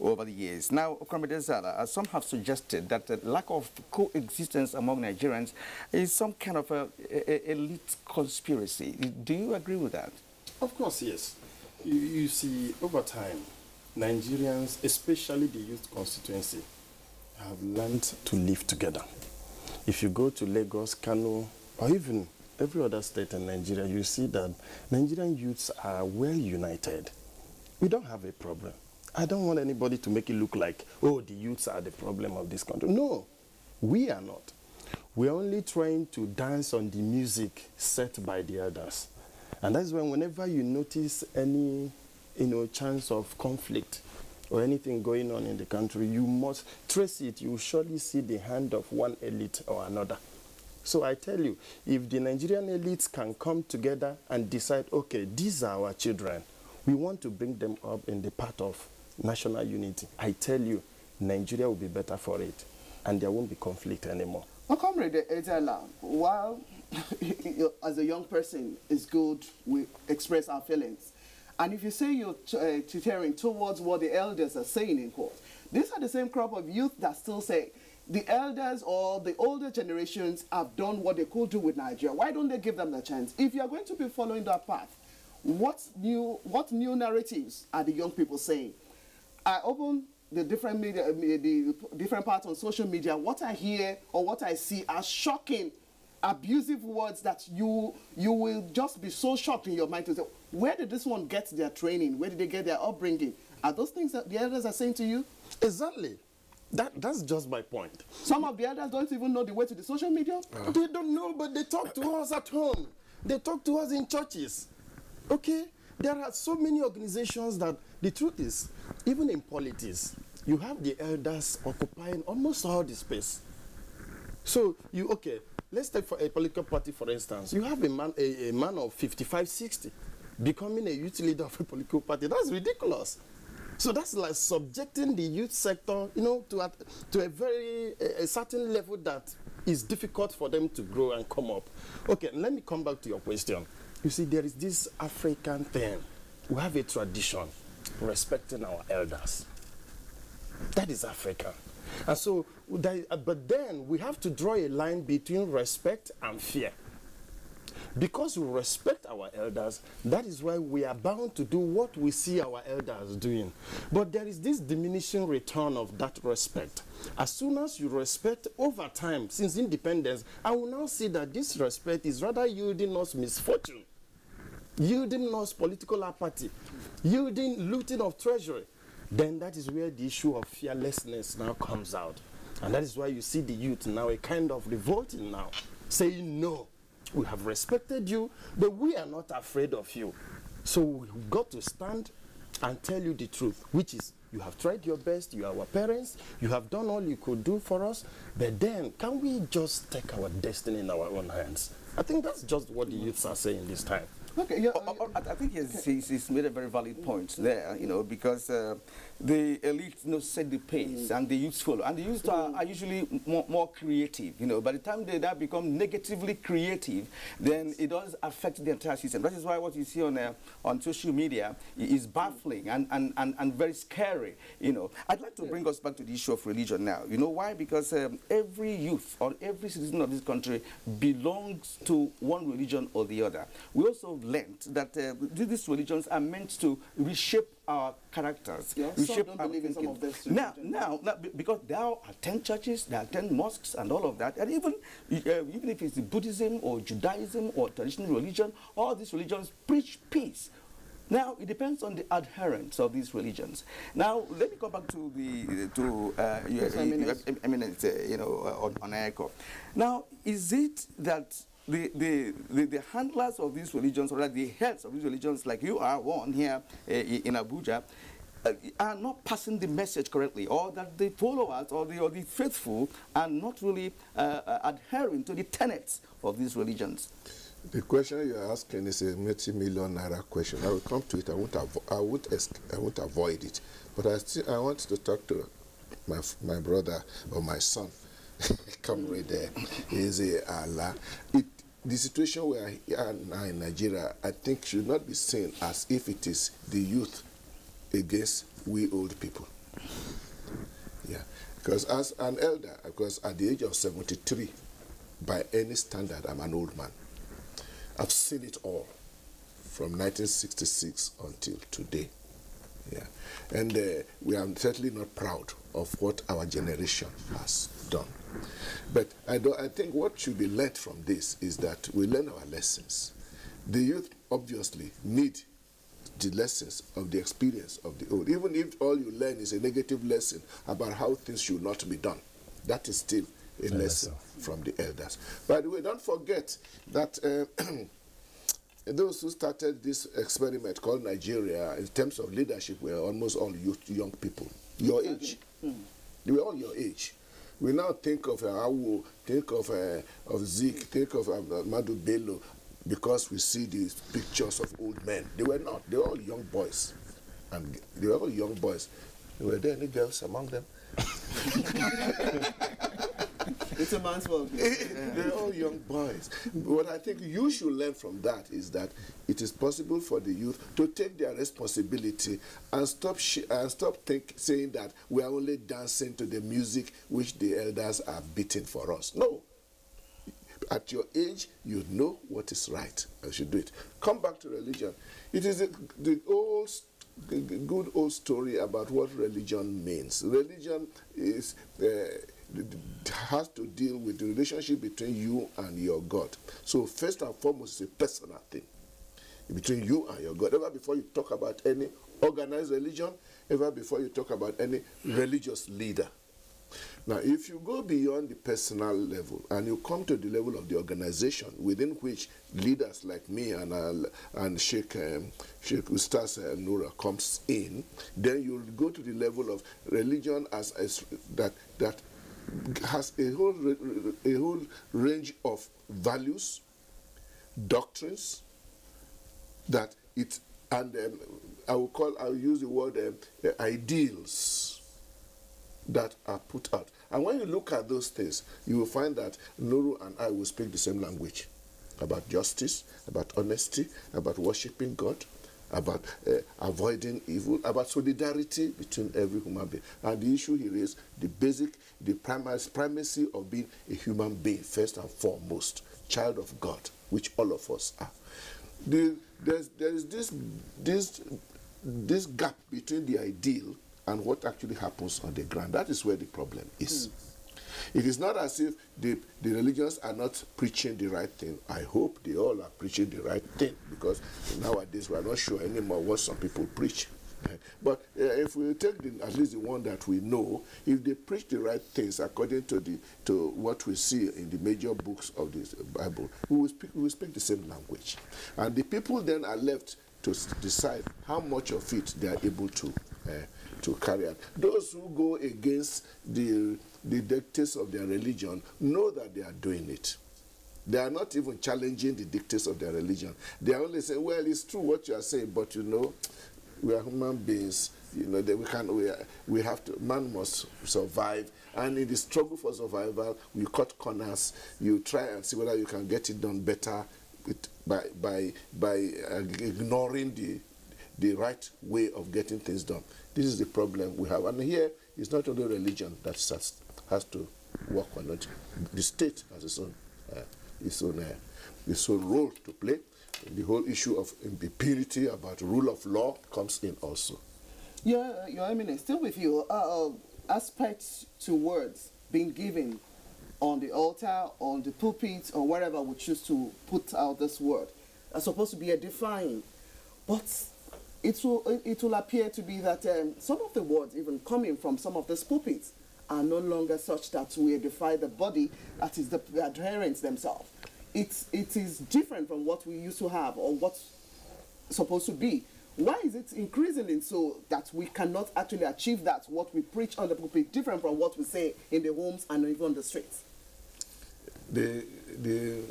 over the years. Now, Comrade Zala, some have suggested that the lack of coexistence among Nigerians is some kind of a elite conspiracy. Do you agree with that? Of course, yes. You see, over time, Nigerians, especially the youth constituency, have learned to live together. If you go to Lagos, Kano, or even every other state in Nigeria, you see that Nigerian youths are well united. We don't have a problem. I don't want anybody to make it look like, oh, the youths are the problem of this country. No, we are not. We're only trying to dance on the music set by the elders. And that's when whenever you notice any chance of conflict or anything going on in the country, you must trace it. You will surely see the hand of one elite or another. So I tell you, if the Nigerian elites can come together and decide, okay, these are our children, we want to bring them up in the path of national unity, I tell you, Nigeria will be better for it, and there won't be conflict anymore. Well, Comrade Ezela, while as a young person, it's good we express our feelings. And if you say you're teetering towards what the elders are saying in court, these are the same crop of youth that still say the elders or the older generations have done what they could do with Nigeria. Why don't they give them the chance? If you are going to be following that path, what new narratives are the young people saying? I open the different media, the different parts on social media. What I hear or what I see are shocking, abusive words that you will just be so shocked in your mind to say, where did this one get their training? Where did they get their upbringing? Are those things that the elders are saying to you? Exactly. That's just my point. Some of the elders don't even know the way to the social media. They don't know, but they talk to us at home. They talk to us in churches. Okay? There are so many organizations that the truth is, even in politics, you have the elders occupying almost all the space. So, let's take for a political party, for instance. You have a man of 55, 60 becoming a youth leader of a political party. That's ridiculous. So that's like subjecting the youth sector, to a very certain level that is difficult for them to grow and come up. Okay, let me come back to your question. You see, there is this African thing. We have a tradition respecting our elders. That is African. And so, but then we have to draw a line between respect and fear. Because we respect our elders, that is why we are bound to do what we see our elders doing. But there is this diminishing return of that respect. As soon as you respect over time, since independence, I will now see that this respect is rather yielding us misfortune, yielding us political apathy, yielding looting of treasury. Then that is where the issue of fearlessness now comes out. And that is why you see the youth now a kind of revolting now, saying no. We have respected you, but we are not afraid of you. So we've got to stand and tell you the truth, which is you have tried your best, you are our parents, you have done all you could do for us, but then can we just take our destiny in our own hands? I think that's just what the youths are saying this time. Okay, yeah, I think he's made a very valid point there, because the elite, set the pace and the youths follow. And the youths are usually more creative, By the time they become negatively creative, then it does affect the entire system. That is why what you see on social media is baffling and very scary, I'd like to bring us back to the issue of religion now. You know why? Because every youth or every citizen of this country belongs to one religion or the other. We also learned that these religions are meant to reshape our characters, reshape our thinking. Now, because there are 10 churches, there are 10 mosques and all of that, and even if it's Buddhism or Judaism or traditional religion, all these religions preach peace. Now, it depends on the adherents of these religions. Now, let me come back to your eminence, on ECHO. Now, is it that the handlers of these religions, or the heads of these religions, like you are one here in Abuja, are not passing the message correctly, or that the followers or the faithful are not really adhering to the tenets of these religions? The question you're asking is a multi-million naira question. I will come to it. I won't avoid it. But I want to talk to my brother or my son. Come right there. Is Allah. The situation we are now in Nigeria, I think, should not be seen as if it is the youth against we old people. Yeah, because as an elder, because at the age of 73, by any standard, I'm an old man. I've seen it all, from 1966 until today. Yeah, and we are certainly not proud of what our generation has done. But I think what should be learned from this is that we learn our lessons. The youth obviously need the lessons of the experience of the old. Even if all you learn is a negative lesson about how things should not be done, that is still a lesson from the elders. By the way, don't forget that those who started this experiment called Nigeria, in terms of leadership, were almost all young people, your age. They were all your age. We now think of Awu, think of Zik, think of Madu Bello, because we see these pictures of old men. They were not. They were all young boys. And they were all young boys. Were there any girls among them? It's a man's world. They're all young boys. What I think you should learn from that is that it is possible for the youth to take their responsibility and stop saying that we are only dancing to the music which the elders are beating for us. No. At your age, you know what is right. You should do it. Come back to religion. It is the good old story about what religion means. Religion is has to deal with the relationship between you and your God. So first and foremost, it's a personal thing between you and your God. Ever before you talk about any organized religion, ever before you talk about any religious leader. Now, if you go beyond the personal level and you come to the level of the organization within which leaders like me and Sheikh Ustaz Nura comes in, then you go to the level of religion as that has a whole range of values, doctrines that it, and I'll use the word ideals that are put out. And when you look at those things, you will find that Nuru and I will speak the same language about justice, about honesty, about worshiping God, about avoiding evil, about solidarity between every human being. And the issue here is the primacy of being a human being, first and foremost, child of God, which all of us are. There is this gap between the ideal and what actually happens on the ground. That is where the problem is. It is not as if the religions are not preaching the right thing. I hope they all are preaching the right thing, because nowadays we are not sure anymore what some people preach. But if we take at least the one that we know, if they preach the right things according to what we see in the major books of the Bible, we will speak the same language. And the people then are left to decide how much of it they are able to carry out. Those who go against the dictates of their religion know that they are doing it. They are not even challenging the dictates of their religion. They are only saying, well, it's true what you are saying, but you know, we are human beings. You know, that we have to, man must survive. And in the struggle for survival, we cut corners. You try and see whether you can get it done better by ignoring the right way of getting things done. This is the problem we have. And here, it's not only religion that has to work on it. The state has its own role to play. The whole issue of impunity about rule of law comes in also. Yeah, Your Eminence, still with you. Aspects to words being given on the altar, on the pulpit, or wherever we choose to put out this word are supposed to be edifying. But it will appear to be that some of the words even coming from some of these pulpits are no longer such that we edify the body, that is the adherents themselves. It is different from what we used to have or what's supposed to be. Why is it increasingly so that we cannot actually achieve that, what we preach on the pulpit, different from what we say in the homes and even on the streets? The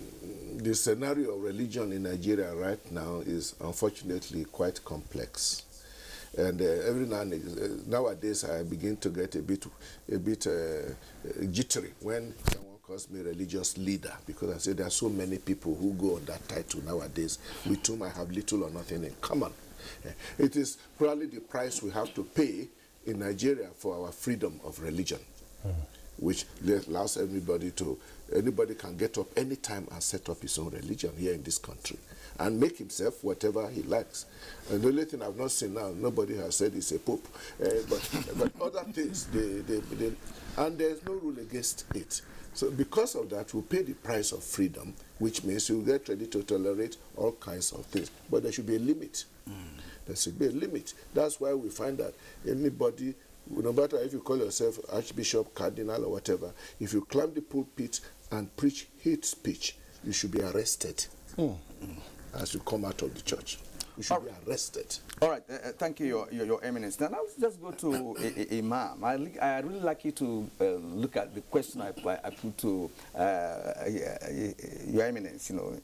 scenario of religion in Nigeria right now is unfortunately quite complex. And every now and then, nowadays I begin to get a bit jittery when someone calls me religious leader, because I say there are so many people who go on that title nowadays with whom I have little or nothing in common. It is probably the price we have to pay in Nigeria for our freedom of religion, which allows anybody can get up anytime and set up his own religion here in this country and make himself whatever he likes. And the only thing I've not seen now, nobody has said he's a pope, but other things, and there's no rule against it. So because of that, we pay the price of freedom, which means you get ready to tolerate all kinds of things. But there should be a limit. There should be a limit. That's why we find that anybody, no matter if you call yourself Archbishop, Cardinal, or whatever, if you climb the pulpit and preach hate speech, you should be arrested as you come out of the church. You should be arrested. All right, thank you, Your Eminence. Now let's just go to Imam. I really like you to look at the question I put to Your Eminence, you know,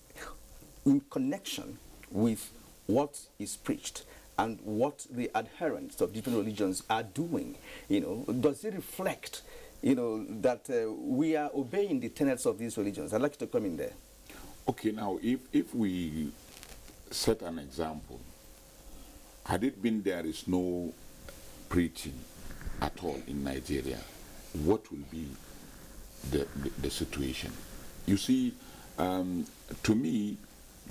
in connection with what is preached and what the adherents of different religions are doing. You know, does it reflect, you know, that we are obeying the tenets of these religions? I'd like you to come in there. Okay, now if we set an example, had it been there is no preaching at all in Nigeria, what will be the situation? You see, to me,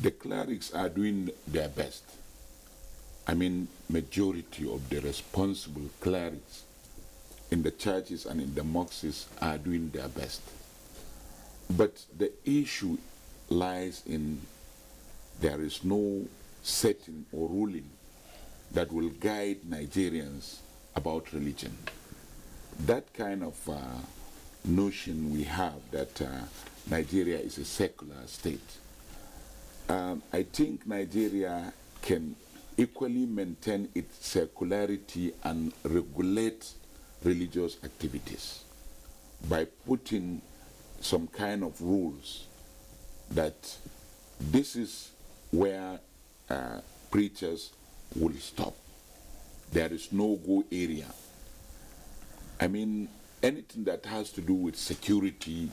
the clerics are doing their best. I mean, majority of the responsible clerics in the churches and in the mosques are doing their best. But the issue lies in there is no setting or ruling that will guide Nigerians about religion. That kind of notion we have that Nigeria is a secular state. I think Nigeria can equally maintain its secularity and regulate religious activities by putting some kind of rules that this is where preachers will stop. There is no go area. I mean, anything that has to do with security,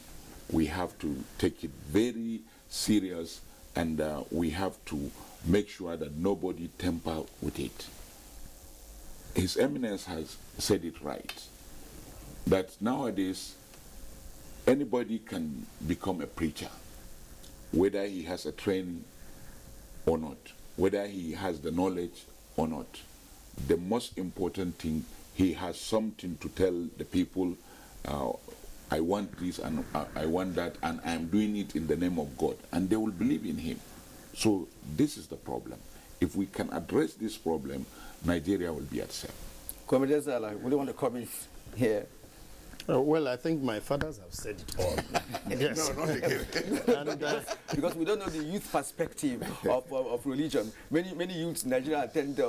we have to take it very serious, and we have to make sure that nobody tamper with it. His Eminence has said it right, that nowadays anybody can become a preacher, whether he has a training or not, whether he has the knowledge or not. The most important thing, he has something to tell the people, I want this and I want that, and I am doing it in the name of God, and they will believe in him. So this is the problem. If we can address this problem, Nigeria will be at safe. Comrade Zala, would you want to comment here? Well, I think my fathers have said it all. Yes. No, not again. And, because we don't know the youth perspective of religion. Many youths in Nigeria attend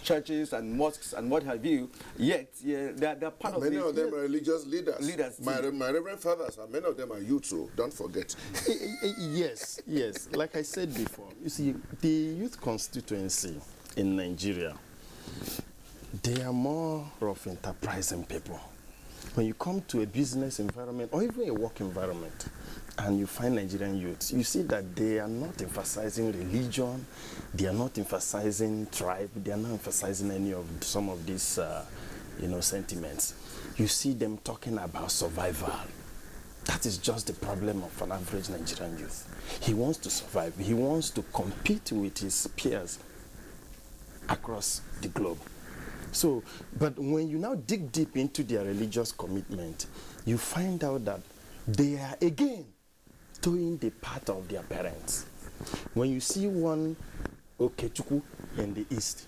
churches and mosques and what have you, yet they're part of many of them are religious leaders. My reverend fathers, many of them are youth, so don't forget. Yes, yes. Like I said before, you see, the youth constituency in Nigeria, they are more of enterprising people. When you come to a business environment or even a work environment and you find Nigerian youths, you see that they are not emphasizing religion, they are not emphasizing tribe, they are not emphasizing some of these sentiments. You see them talking about survival. That is just the problem of an average Nigerian youth. He wants to survive. He wants to compete with his peers across the globe. So, but when you now dig deep into their religious commitment, you find out that they are again doing the part of their parents. When you see one Okechukwu in the East,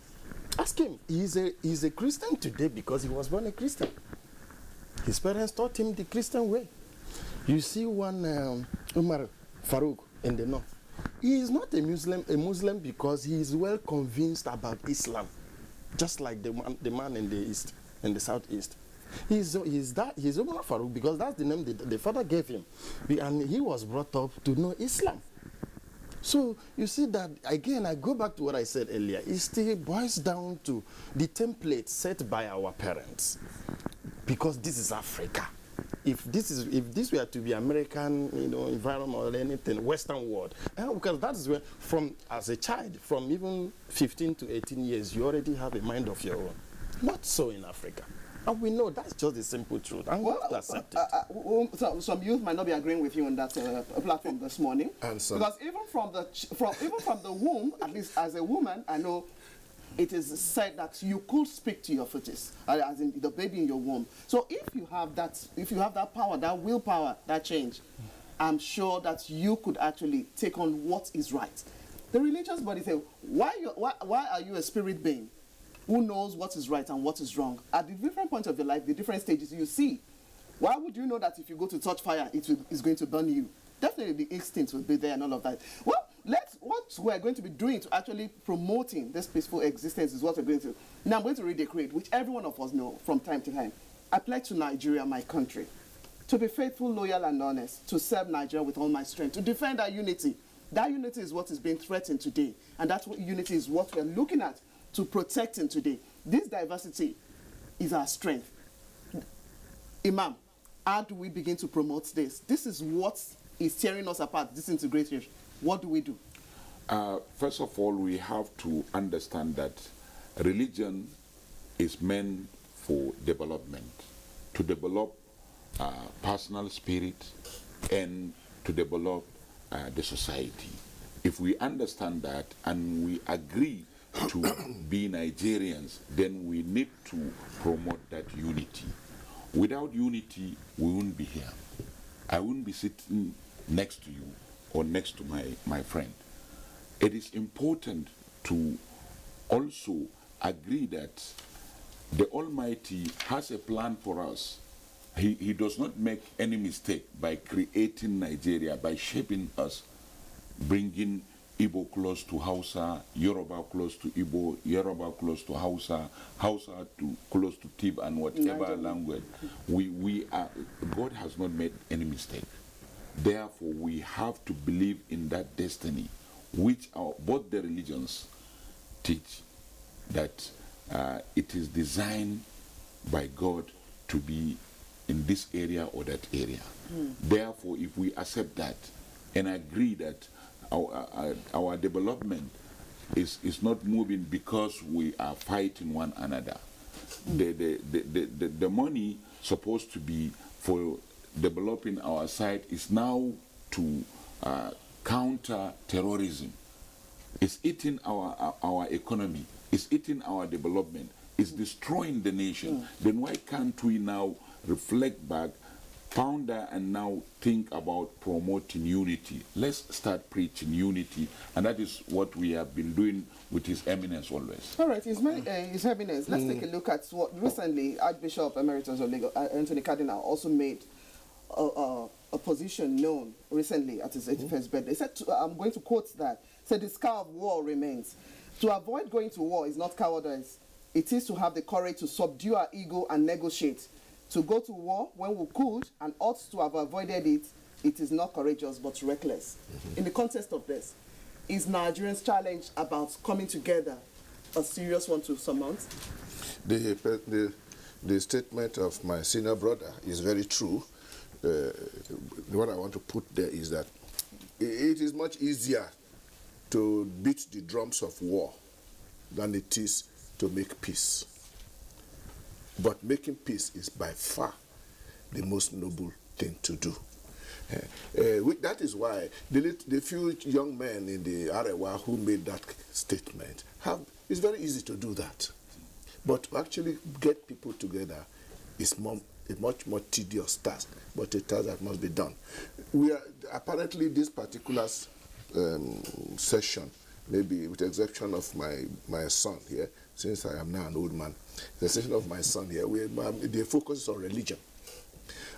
ask him. He's a Christian today because he was born a Christian. His parents taught him the Christian way. You see one Umar Farouk in the North. He is not a Muslim because he is well convinced about Islam. Just like the man in the East, in the Southeast. He's Umar Farouk because that's the name the father gave him. And he was brought up to know Islam. So you see that, again, I go back to what I said earlier. It still boils down to the template set by our parents. Because this is Africa. If this were to be American, environment or anything, Western world, because that is where, as a child, from even 15 to 18 years, you already have a mind of your own. Not so in Africa. And we know that's just the simple truth, and we have to accept it. So some youth might not be agreeing with you on that platform this morning, because even from the womb, at least as a woman, I know it is said that you could speak to your fetus, as in the baby in your womb. So if you have that power, that willpower, that change, I'm sure that you could actually take on what is right. The religious body say, why are you a spirit being who knows what is right and what is wrong? At the different points of your life, the different stages you see, why would you know that if you go to touch fire, it's going to burn you? Definitely the instinct will be there and all of that. Well, what we're going to be doing to actually promoting this peaceful existence is what we're going to. Now I'm going to read a creed, which every one of us know from time to time. I pledge to Nigeria, my country, to be faithful, loyal, and honest, to serve Nigeria with all my strength, to defend our unity. That unity is what is being threatened today, and that unity is what we're looking at to protecting today. This diversity is our strength. Imam, how do we begin to promote this? This is what is tearing us apart, this integration. What do we do? First of all, we have to understand that religion is meant for development, to develop personal spirit and to develop the society. If we understand that and we agree to be Nigerians, then we need to promote that unity. Without unity, we wouldn't be here. I wouldn't be sitting next to you or next to my friend. It is important to also agree that the Almighty has a plan for us. He does not make any mistake by creating Nigeria, by shaping us, bringing Igbo close to Hausa, Yoruba close to Igbo, Yoruba close to Hausa, Hausa close to Tib and whatever language. God has not made any mistake. Therefore, we have to believe in that destiny, which both the religions teach, that it is designed by God to be in this area or that area. Therefore, if we accept that and agree that our development is not moving because we are fighting one another, the money supposed to be for developing our side is now to counter terrorism. It's eating our economy, it's eating our development, it's destroying the nation. Then why can't we now reflect back ponder and now think about promoting unity. Let's start preaching unity, and that is what we have been doing with His Eminence always. All right, His Eminence, let's take a look at what recently Archbishop Emeritus of Lagos, Anthony Cardinal, also made a position known recently at his 81st birthday. He said, I'm going to quote that, said, the scar of war remains. To avoid going to war is not cowardice. It is to have the courage to subdue our ego and negotiate. To go to war when we could and ought to have avoided it, it is not courageous but reckless. In the context of this, is Nigerians' challenge about coming together a serious one to surmount? The statement of my senior brother is very true. What I want to put there is that it is much easier to beat the drums of war than it is to make peace. But making peace is by far the most noble thing to do. That is why the few young men in the Arewa who made that statement, it's very easy to do that. But to actually get people together is a much more tedious task, but a task that must be done. Apparently this particular session, maybe with the exception of my son here, since I am now an old man, the session of my son here, the focus is on religion.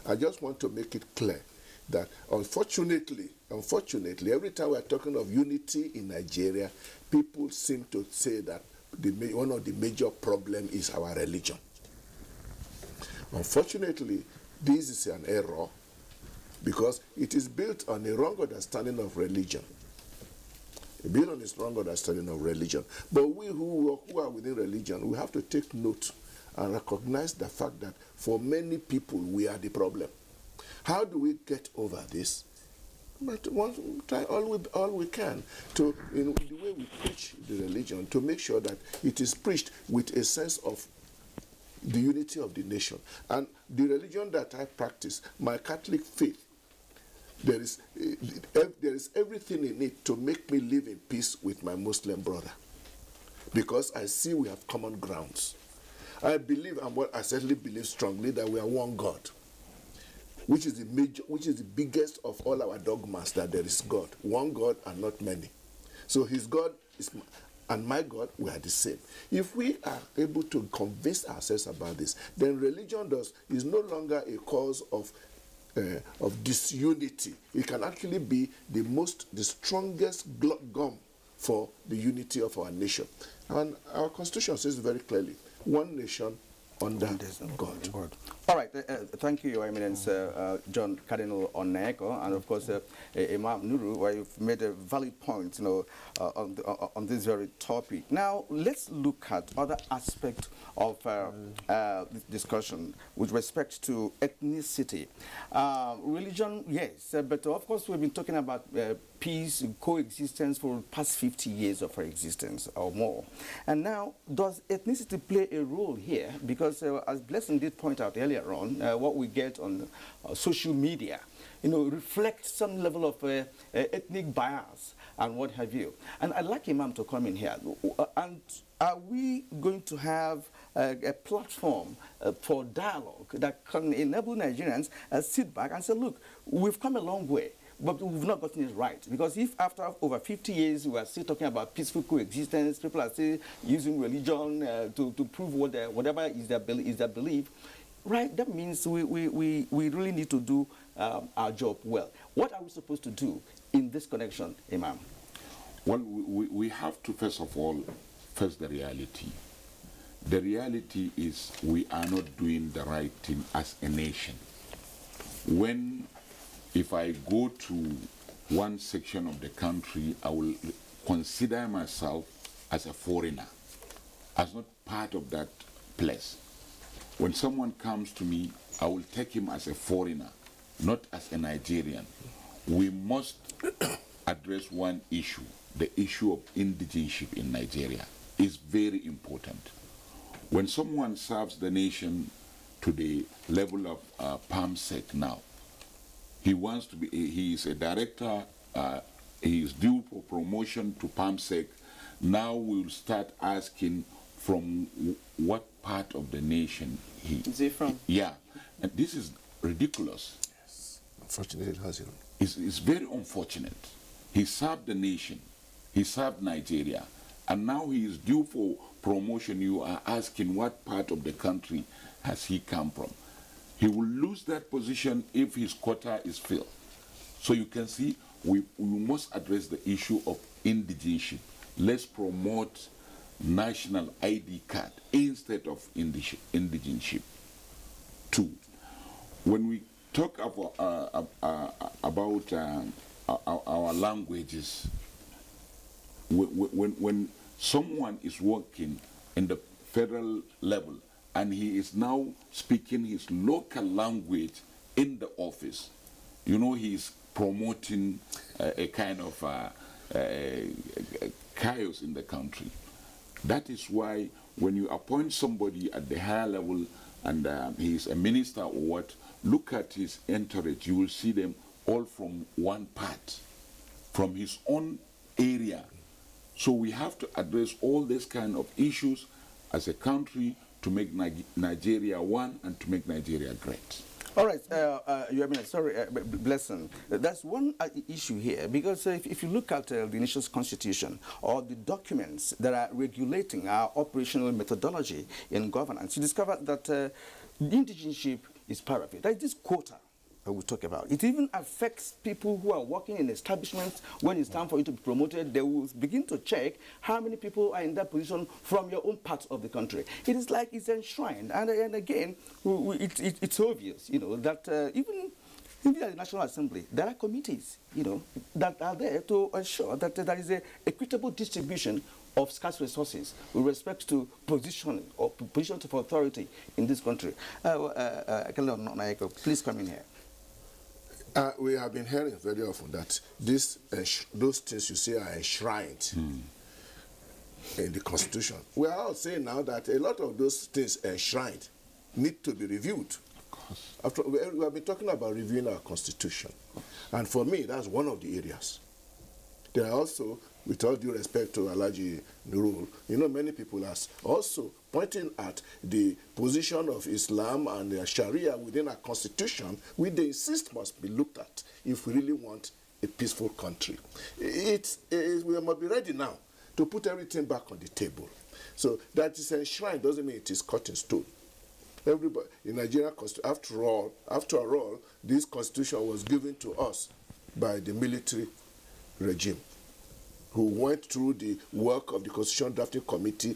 I just want to make it clear that unfortunately, every time we are talking of unity in Nigeria, people seem to say that one of the major problems is our religion. Unfortunately, this is an error because it is built on a wrong understanding of religion. Built on this wrong understanding of religion. But we who are within religion, we have to take note and recognize the fact that for many people, we are the problem. How do we get over this? But try all we can to, in the way we preach the religion, to make sure that it is preached with a sense of the unity of the nation. And the religion that I practice, my Catholic faith, there is everything in it to make me live in peace with my Muslim brother, because I see we have common grounds. I believe, and I certainly believe strongly, that we are one God, which is the biggest of all our dogmas, that there is God, one God and not many. So His God and my God, we are the same. If we are able to convince ourselves about this, then religion is no longer a cause of disunity. It can actually be the strongest gum for the unity of our nation. And our Constitution says very clearly, one nation under God. All right, thank you, Your Eminence, John Cardinal Oneko, and of course, Imam Nuru, where you've made a valid point, on this very topic. Now, let's look at other aspects of this discussion with respect to ethnicity. Religion, yes, but of course, we've been talking about peace, coexistence for the past 50 years of our existence or more. And now, does ethnicity play a role here? Because as Blessing did point out earlier on, what we get on social media, reflects some level of ethnic bias and what have you. And I'd like Imam to come in here. And are we going to have a platform for dialogue that can enable Nigerians sit back and say, look, we've come a long way, but we've not gotten it right? Because if after over 50 years we are still talking about peaceful coexistence, people are still using religion to prove whatever is their belief, right? That means we really need to do our job well. What are we supposed to do in this connection, Imam? Well, we have to first of all face the reality. The reality is we are not doing the right thing as a nation. If I go to one section of the country, I will consider myself as a foreigner, as not part of that place. When someone comes to me, I will take him as a foreigner, not as a Nigerian. We must address one issue, the issue of indigenship in Nigeria. Is very important. When someone serves the nation to the level of PAMSEC now, he is a director, he is due for promotion to PAMSEC. Now we'll start asking from what part of the nation is he from? Yeah, and this is ridiculous. unfortunate it has. It's very unfortunate. He served the nation. He served Nigeria. And now he is due for promotion. You are asking what part of the country has he come from. He will lose that position if his quota is filled. So you can see we must address the issue of indigenship. Let's promote national ID card instead of indigenship. 2, when we talk about our languages, when someone is working in the federal level and he is now speaking his local language in the office, you know, he is promoting a kind of chaos in the country. That is why when you appoint somebody at the higher level and he is a minister or what, look at his entourage, you will see them all from one part, from his own area. So we have to address all these kind of issues as a country to make Nigeria one and to make Nigeria great. All right, Blessing, that's one issue here, because if you look at the nation's constitution or the documents that are regulating our operational methodology in governance, you discover that indigenship is part of it. That is this quota that we talk about. It even affects people who are working in establishments. When it's time for you to be promoted, they will begin to check how many people are in that position from your own part of the country. It is like it's enshrined. And again, it's obvious, you know, that even in the National Assembly, there are committees, you know, that are there to ensure that there is an equitable distribution of scarce resources with respect to position or positions of authority in this country. Please come in here. We have been hearing very often that those things you say are enshrined in the Constitution. We are all saying now that a lot of those things enshrined need to be reviewed. Of course. We have been talking about reviewing our Constitution. And for me, that's one of the areas. There are also, with all due respect to Alhaji Nurul, you know, many people are also pointing at the position of Islam and the Sharia within our constitution, which they insist must be looked at if we really want a peaceful country. We must be ready now to put everything back on the table. So that is enshrined doesn't mean it is cut in stone. Everybody in Nigeria, after all, this constitution was given to us by the military regime, who went through the work of the Constitution Drafting Committee.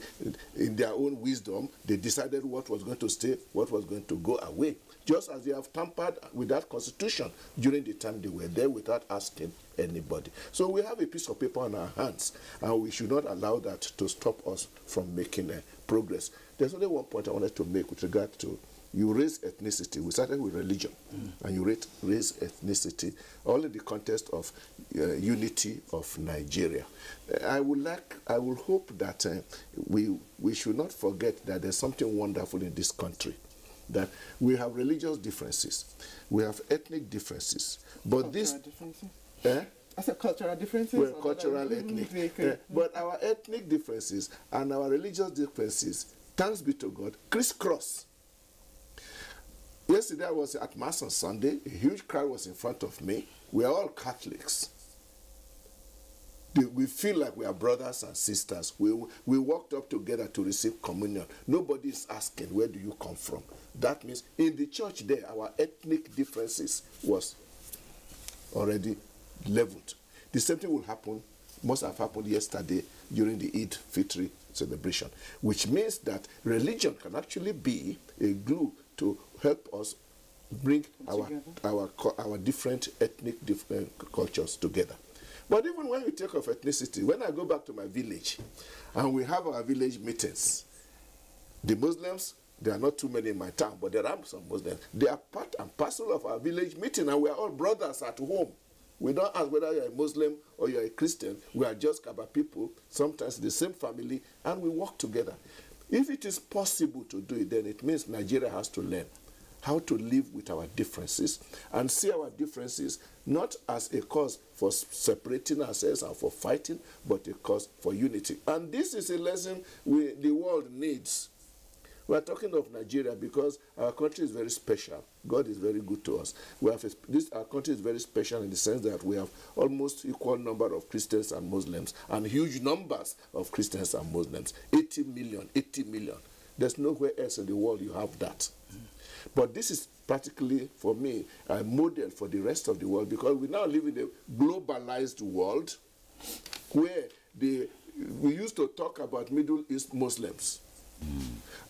In their own wisdom, they decided what was going to stay, what was going to go away, just as they have tampered with that Constitution during the time they were there without asking anybody. So we have a piece of paper on our hands, and we should not allow that to stop us from making progress. There's only one point I wanted to make with regard to, you raise ethnicity. We started with religion, and you raise ethnicity, all in the context of unity of Nigeria. I will hope that we should not forget that there's something wonderful in this country, that we have religious differences, we have ethnic differences, but I said cultural differences? Well, cultural, ethnic. But our ethnic differences and our religious differences, thanks be to God, crisscross. Yesterday I was at Mass on Sunday. A huge crowd was in front of me. We are all Catholics. We feel like we are brothers and sisters. We walked up together to receive communion. Nobody is asking, where do you come from? That means in the church there, our ethnic differences was already leveled. The same thing will happen, must have happened yesterday during the Eid Fitri celebration, which means that religion can actually be a glue to help us bring our different ethnic cultures together. But even when we take of ethnicity, when I go back to my village and we have our village meetings, the Muslims, there are not too many in my town, but there are some Muslims. They are part and parcel of our village meeting, and we are all brothers at home. We don't ask whether you're a Muslim or you're a Christian. We are just Kaba people, sometimes the same family, and we work together. If it is possible to do it, then it means Nigeria has to learn how to live with our differences and see our differences not as a cause for separating ourselves and for fighting, but a cause for unity. And this is a lesson the world needs. We are talking of Nigeria because our country is very special. God is very good to us. Our country is very special in the sense that we have almost equal number of Christians and Muslims, and huge numbers of Christians and Muslims. 80 million. There's nowhere else in the world you have that. But this is practically, for me, a model for the rest of the world, because we now live in a globalized world where we used to talk about Middle East Muslims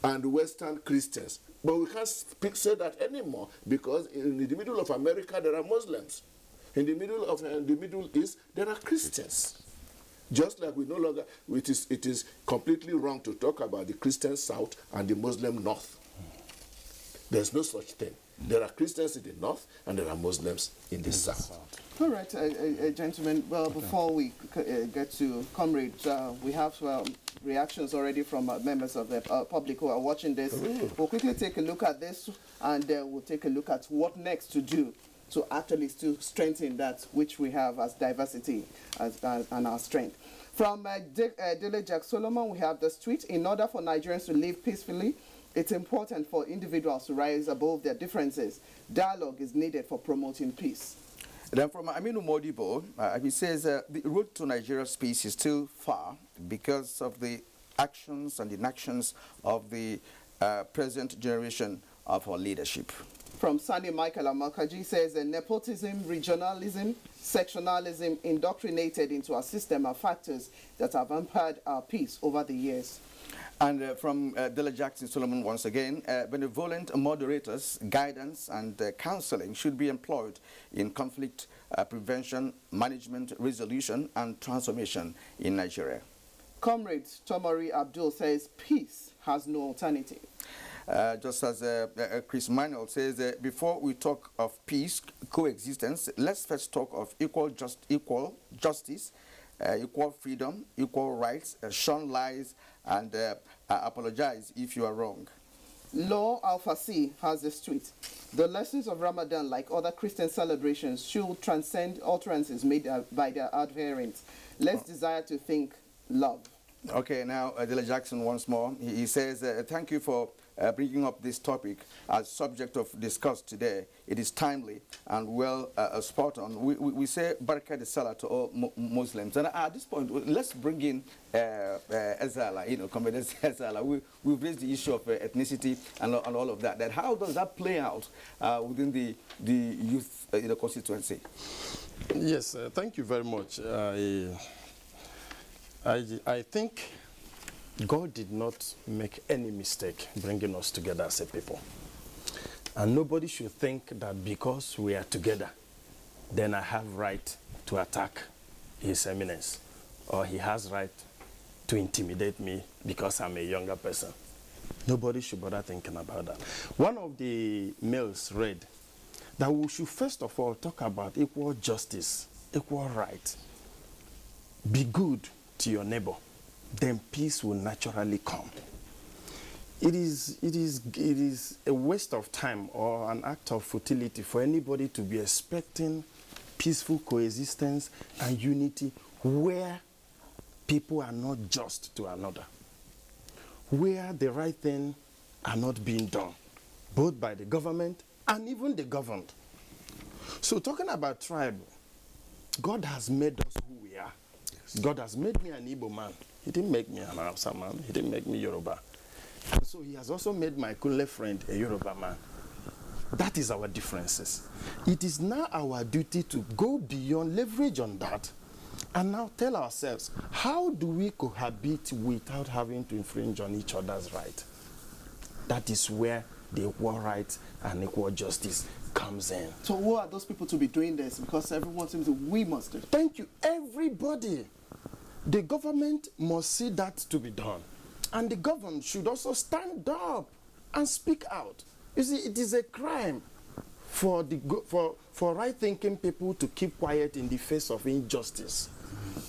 and Western Christians. But we can't say that anymore, because in the middle of America there are Muslims. In the middle of the Middle East there are Christians. Just like we no longer, it is completely wrong to talk about the Christian South and the Muslim North. There's no such thing. There are Christians in the North and there are Muslims in the South. All right, gentlemen, well, before we get to comrades, we have reactions already from members of the public who are watching this. We'll quickly take a look at this, and we'll take a look at what next to do to actually still strengthen that which we have as diversity and our strength. From Dele Jack Solomon, we have this tweet: in order for Nigerians to live peacefully, it's important for individuals to rise above their differences. Dialogue is needed for promoting peace. Then from Aminu Modibo, he says the road to Nigeria's peace is still far because of the actions and inactions of the present generation of our leadership. From Sani Michael Amakaji says nepotism, regionalism, sectionalism indoctrinated into our system are factors that have hampered our peace over the years. And from Dele Jackson Solomon once again, benevolent moderators, guidance and counseling should be employed in conflict prevention, management, resolution and transformation in Nigeria. Comrade Tomori Abdul says peace has no alternative. Just as Chris Manuel says, before we talk of peace, coexistence, let's first talk of equal justice, equal freedom, equal rights, shun lies, and apologize if you are wrong. Law Alpha C has this tweet: the lessons of Ramadan, like other Christian celebrations, should transcend utterances made by their adherents. Let's desire to think love. Okay, now Dele Jackson once more. He says, thank you for bringing up this topic as subject of discuss today. It is timely and well spot on. We say Barakah de Salah to all Muslims. And at this point, let's bring in Ezala, Comrade Ezala. We've raised the issue of ethnicity and all of that. How does that play out within the youth constituency? Yes, thank you very much. I think God did not make any mistake bringing us together as a people. And nobody should think that because we are together, then I have right to attack His Eminence, or he has right to intimidate me because I'm a younger person. Nobody should bother thinking about that. One of the mails read that we should first of all talk about equal justice, equal right. Be good to your neighbor, then peace will naturally come. It is a waste of time or an act of futility for anybody to be expecting peaceful coexistence and unity where people are not just to another, where the right thing are not being done, both by the government and even the governed. So talking about tribe, God has made us who we are. God has made me an Igbo man. He didn't make me an Hausa man. He didn't make me Yoruba. And so he has also made my Kunle friend a Yoruba man. That is our differences. It is now our duty to go beyond, leverage on that, and now tell ourselves, how do we cohabit without having to infringe on each other's right? That is where the equal rights and equal justice comes in. So who are those people to be doing this? Because everyone seems that we must do. Thank you. Everybody. The government must see that to be done. And the government should also stand up and speak out. You see, it is a crime for right-thinking people to keep quiet in the face of injustice.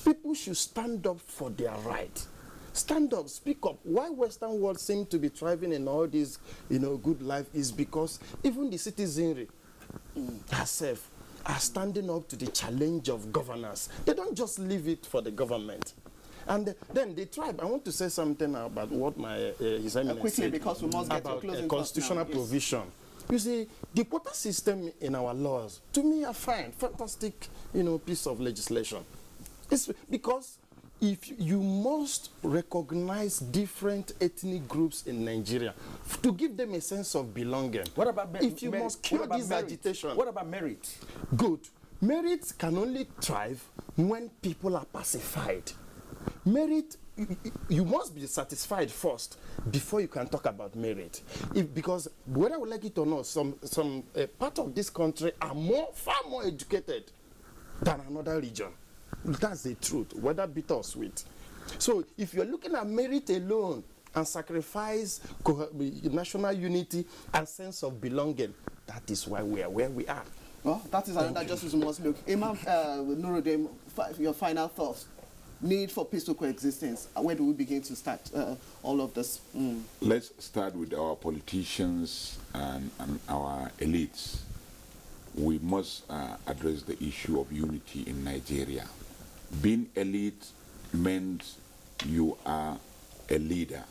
People should stand up for their right. Stand up, speak up. Why Western world seem to be thriving in all this, good life is because even the citizenry herself are standing up to the challenge of governance. They don't just leave it for the government. And then the tribe, I want to say something about what His Eminence quickly, said because we must get to about closing constitutional thoughts now. Yes. provision. You see, the quota system in our laws, to me, are fine, fantastic, piece of legislation. It's because if you must recognize different ethnic groups in Nigeria to give them a sense of belonging. What about if you must cure this agitation? What about merit? Good. Merit can only thrive when people are pacified. Merit, you must be satisfied first before you can talk about merit. Because whether we like it or not, some part of this country are far more educated than another region. That's the truth, whether bitter or sweet. So if you're looking at merit alone and sacrifice national unity and sense of belonging, that is why we are where we are. Well, that is another justice we must look. Imam Nuruddin, your final thoughts. Need for peaceful coexistence. Where do we begin to start all of this? Let's start with our politicians and our elites. We must address the issue of unity in Nigeria. Being elite means you are a leader.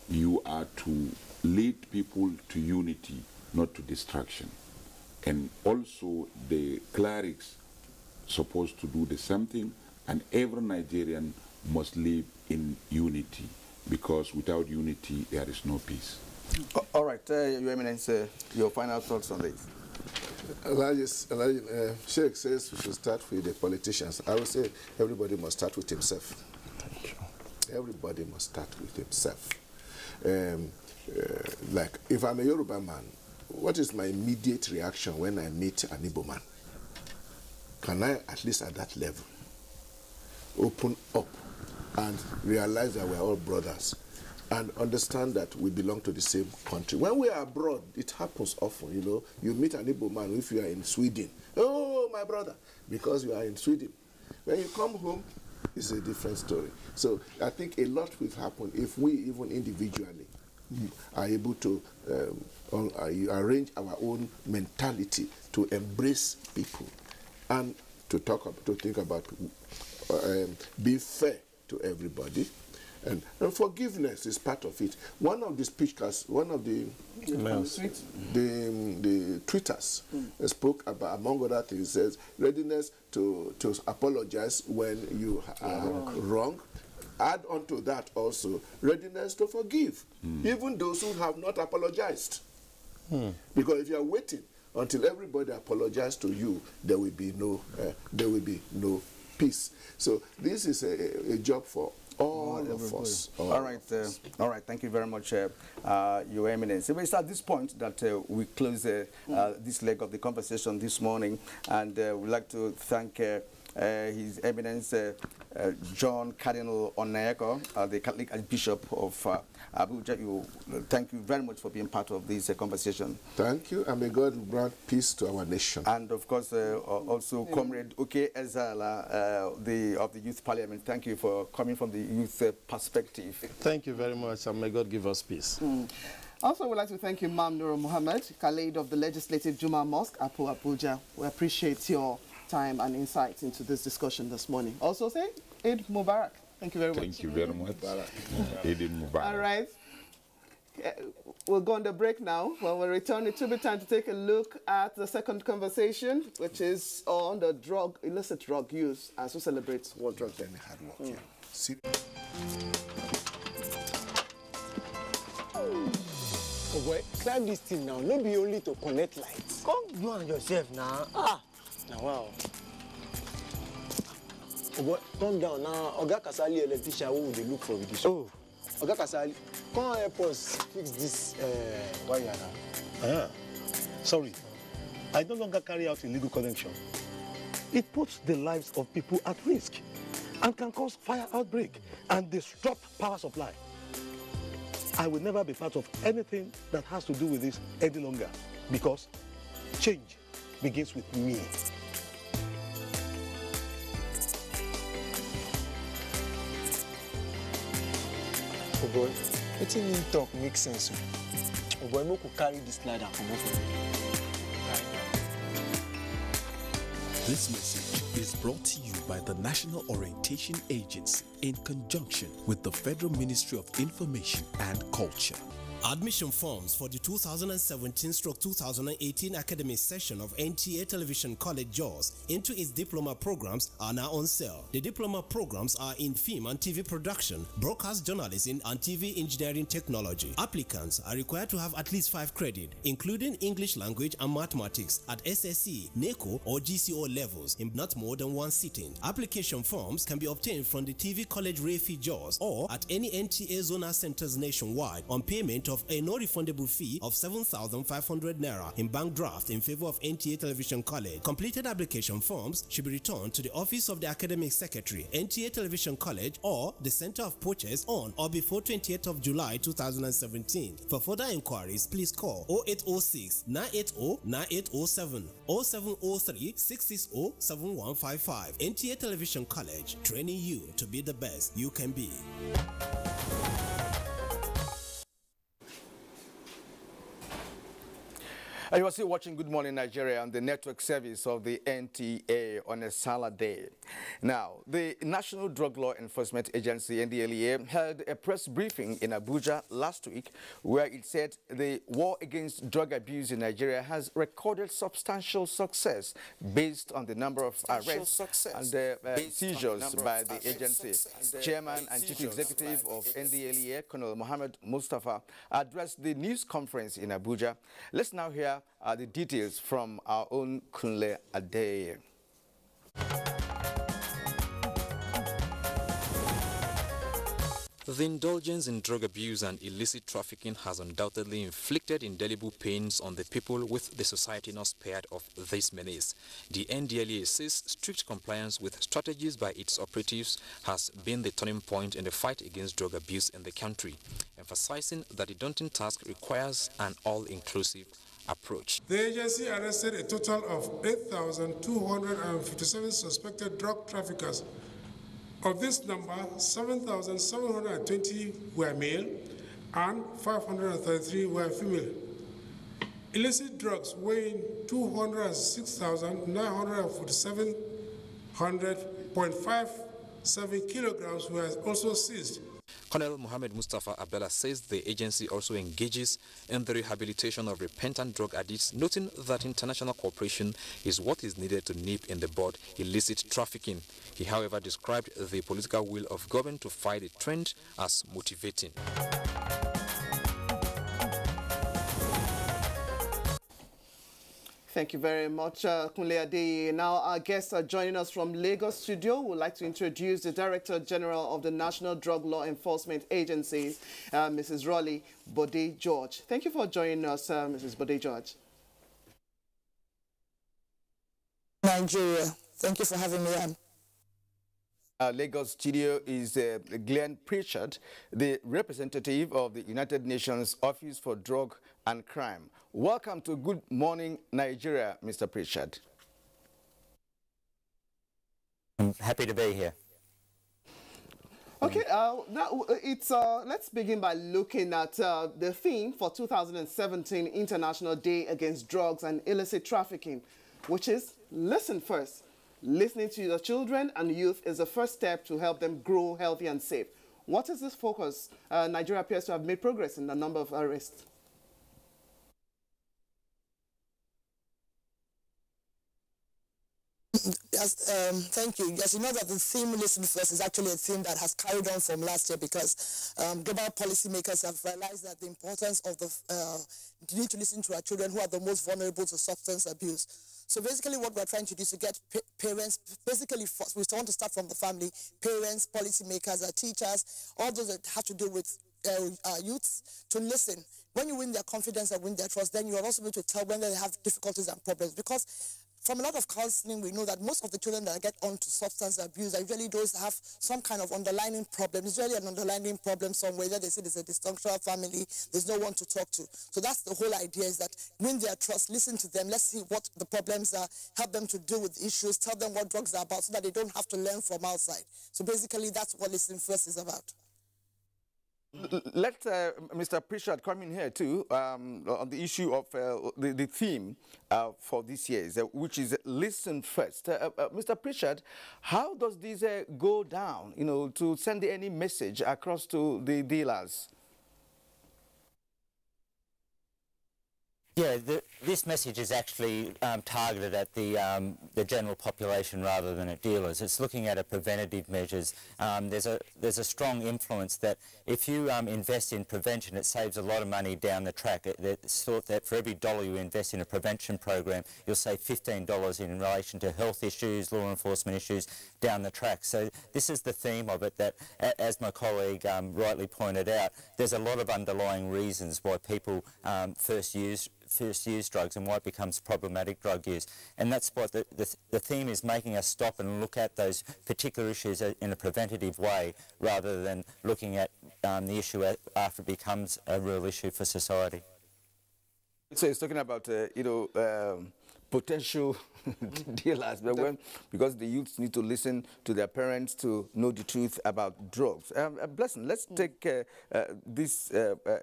You are to lead people to unity, not to destruction. And also the clerics supposed to do the same thing, and every Nigerian must live in unity, because without unity there is no peace. All right, Your Eminence, your final thoughts on this. Sheikh says we should start with the politicians. I would say everybody must start with himself. Everybody must start with himself. Like, if I'm a Yoruba man, what is my immediate reaction when I meet an Igbo man? Can I, at least at that level, open up and realize that we're all brothers and understand that we belong to the same country? When we are abroad, it happens often, You meet an Igbo man if you are in Sweden. Oh, my brother, because you are in Sweden. When you come home, it's a different story. So I think a lot will happen if we, even individually, are able to arrange our own mentality to embrace people and to think about being fair to everybody. And forgiveness is part of it. One of the speakers, one of the tweeters spoke about, among other things, says readiness to apologize when you are wrong. Add on to that also readiness to forgive, even those who have not apologized. Because if you are waiting until everybody apologizes to you, there will be no peace. So this is a job for all of us. All right. Thank you very much, Your Eminence. It's at this point that we close this leg of the conversation this morning, and we'd like to thank His Eminence John Cardinal Onayeko, the Catholic Archbishop of Abuja. Thank you very much for being part of this conversation. Thank you, and may God grant peace to our nation. And of course, also Comrade Oke Ezala, of the Youth Parliament. Thank you for coming from the youth perspective. Thank you very much, and may God give us peace. Also, we'd like to thank Imam Nur Muhammad, Khalid of the Legislative Juma Mosque, Abuja. We appreciate your time and insights into this discussion this morning. Also say Eid Mubarak. Thank you very much. Thank you very much. Eid Mubarak. All right. We'll go on the break now. When we return, it will be time to take a look at the second conversation, which is on the illicit drug use, as we celebrate World Drug Day. Oh boy, climb this thing now. No be only to connect lights. Come you and yourself now. Now wow. Oh boy, calm down now. Oga Kasali electrician who will look for with this. Oh, Oga Kasali, come help us fix this wire now. Sorry, I no longer carry out illegal connection. It puts the lives of people at risk and can cause fire outbreak and disrupt power supply. I will never be part of anything that has to do with this any longer, because change begins with me. Oh boy, wetin him talk make sense. Oh boy, make we carry this ladder from over. This message is brought to you by the National Orientation Agency in conjunction with the Federal Ministry of Information and Culture. Admission forms for the 2017-2018 academic session of NTA Television College JAWS into its diploma programs are now on sale. The diploma programs are in film and TV production, broadcast journalism, and TV engineering technology. Applicants are required to have at least 5 credits, including English language and mathematics at SSC, NECO, or GCO levels in not more than 1 sitting. Application forms can be obtained from the TV College Refi JAWS or at any NTA zonal centers nationwide on payment of a no-refundable fee of 7,500 naira in bank draft in favor of NTA Television College. Completed application forms should be returned to the Office of the Academic Secretary, NTA Television College, or the Center of Purchase on or before 28th of July 2017. For further inquiries, please call 0806 980 9807 or 0703 660 7155. NTA Television College, training you to be the best you can be. You are still watching Good Morning Nigeria on the network service of the NTA on a Saturday. Now, the National Drug Law Enforcement Agency, NDLEA, held a press briefing in Abuja last week where it said the war against drug abuse in Nigeria has recorded substantial success based on the number of arrests and seizures by the agency. Chairman and Chief Executive of NDLEA, Colonel Mohammed Mustafa, addressed the news conference in Abuja. Let's now hear the details from our own Kunle Adeye. The indulgence in drug abuse and illicit trafficking has undoubtedly inflicted indelible pains on the people, with the society not spared of this menace. The NDLEA says strict compliance with strategies by its operatives has been the turning point in the fight against drug abuse in the country, emphasizing that the daunting task requires an all-inclusive approach. The agency arrested a total of 8,257 suspected drug traffickers. Of this number, 7,720 were male and 533 were female. Illicit drugs weighing 206,947.57 kilograms were also seized. Colonel Mohammed Mustafa Abdallah says the agency also engages in the rehabilitation of repentant drug addicts, noting that international cooperation is what is needed to nip in the bud illicit trafficking. He, however, described the political will of government to fight the trend as motivating. Thank you very much, Kunle Adeye. Now, our guests are joining us from Lagos studio. We'd like to introduce the Director General of the National Drug Law Enforcement Agency, Mrs. Rolly Bode George. Thank you for joining us, Mrs. Bode George. Nigeria. Thank you for having me on. Lagos studio is Glenn Pritchard, the representative of the United Nations Office for Drug and Crime. Welcome to Good Morning Nigeria, Mr. Pritchard. I'm happy to be here. Okay, now let's begin by looking at the theme for 2017 International Day Against Drugs and Illicit Trafficking, which is Listen First. Listening to your children and youth is the first step to help them grow healthy and safe. What is this focus? Nigeria appears to have made progress in the number of arrests. Yes, thank you. Yes, you know that the theme Listen First is actually a theme that has carried on from last year because global policymakers have realized that the importance of the need to listen to our children who are the most vulnerable to substance abuse. So basically what we're trying to do is to get parents, basically we want to start from the family, parents, policymakers, teachers, all those that have to do with youths to listen. When you win their confidence and win their trust, then you are also able to tell when they have difficulties and problems, because from a lot of counseling, we know that most of the children that get onto substance abuse are usually those that have some kind of underlying problem. It's really an underlying problem somewhere that they say there's a dysfunctional family, there's no one to talk to. So that's the whole idea, is that win their trust, listen to them, let's see what the problems are, help them to deal with issues, tell them what drugs are about so that they don't have to learn from outside. So basically that's what Listen First is about. Let Mr. Pritchard come in here too on the issue of the theme for this year, which is listen first. Mr. Pritchard, how does this go down, you know, to send any message across to the dealers? Yeah, this message is actually targeted at the general population rather than at dealers. It's looking at preventative measures. There's a strong influence that if you invest in prevention, it saves a lot of money down the track. It's thought that for every dollar you invest in a prevention program, you'll save $15 in relation to health issues, law enforcement issues down the track. So this is the theme of it, that, as my colleague rightly pointed out, there's a lot of underlying reasons why people first use drugs and why it becomes problematic drug use. And that's what the theme is, making us stop and look at those particular issues in a preventative way rather than looking at the issue after it becomes a real issue for society. So it's talking about, potential dealers, but because the youths need to listen to their parents to know the truth about drugs. Blessing, let's take this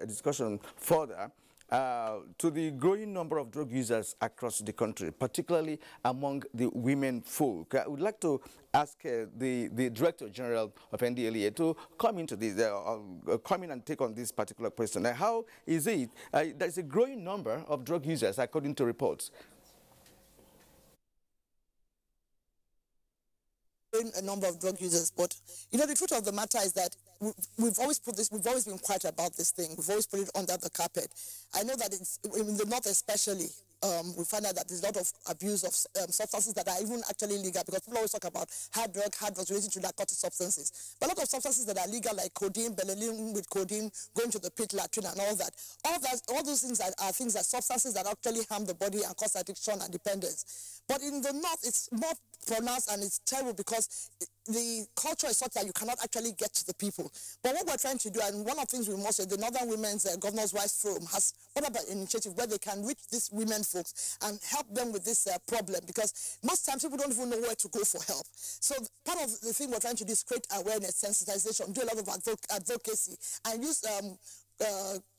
discussion further. To the growing number of drug users across the country, particularly among the women folk. I would like to ask the Director General of NDLEA to come into this, come in and take on this particular question. How is it? There's a growing number of drug users according to reports. A number of drug users, but you know, the truth of the matter is that we've always been quiet about this thing. We've always put it under the carpet. I know that it's in the north especially. We find out that there's a lot of abuse of substances that are even actually legal, because people always talk about hard drugs related to narcotic substances. But a lot of substances that are legal, like codeine, belladine with codeine, going to the pit, latrine, and all that. All those things are things that substances that actually harm the body and cause addiction and dependence. But in the north, it's more pronounced, and it's terrible because the culture is such that you cannot actually get to the people. But what we're trying to do, and one of the things we must say, the Northern Women's Governors' Rights Forum has put up an initiative where they can reach these women folks and help them with this problem, because most times people don't even know where to go for help. So part of the thing we're trying to do is create awareness, sensitization, do a lot of advocacy, and use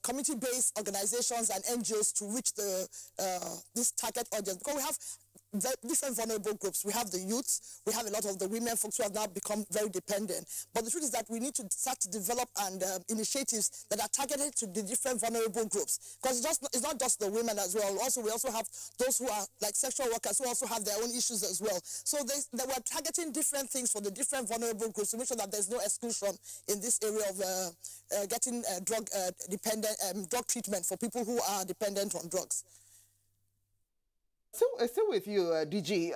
community-based organizations and NGOs to reach this target audience, because we have different vulnerable groups. We have the youths, we have a lot of the women folks who have now become very dependent. But the truth is that we need to start to develop initiatives that are targeted to the different vulnerable groups, because it's not just the women as well. Also, we also have those who are like sexual workers who also have their own issues as well. So they were targeting different things for the different vulnerable groups to make sure that there's no exclusion in this area of getting drug treatment for people who are dependent on drugs. Still with you, DG,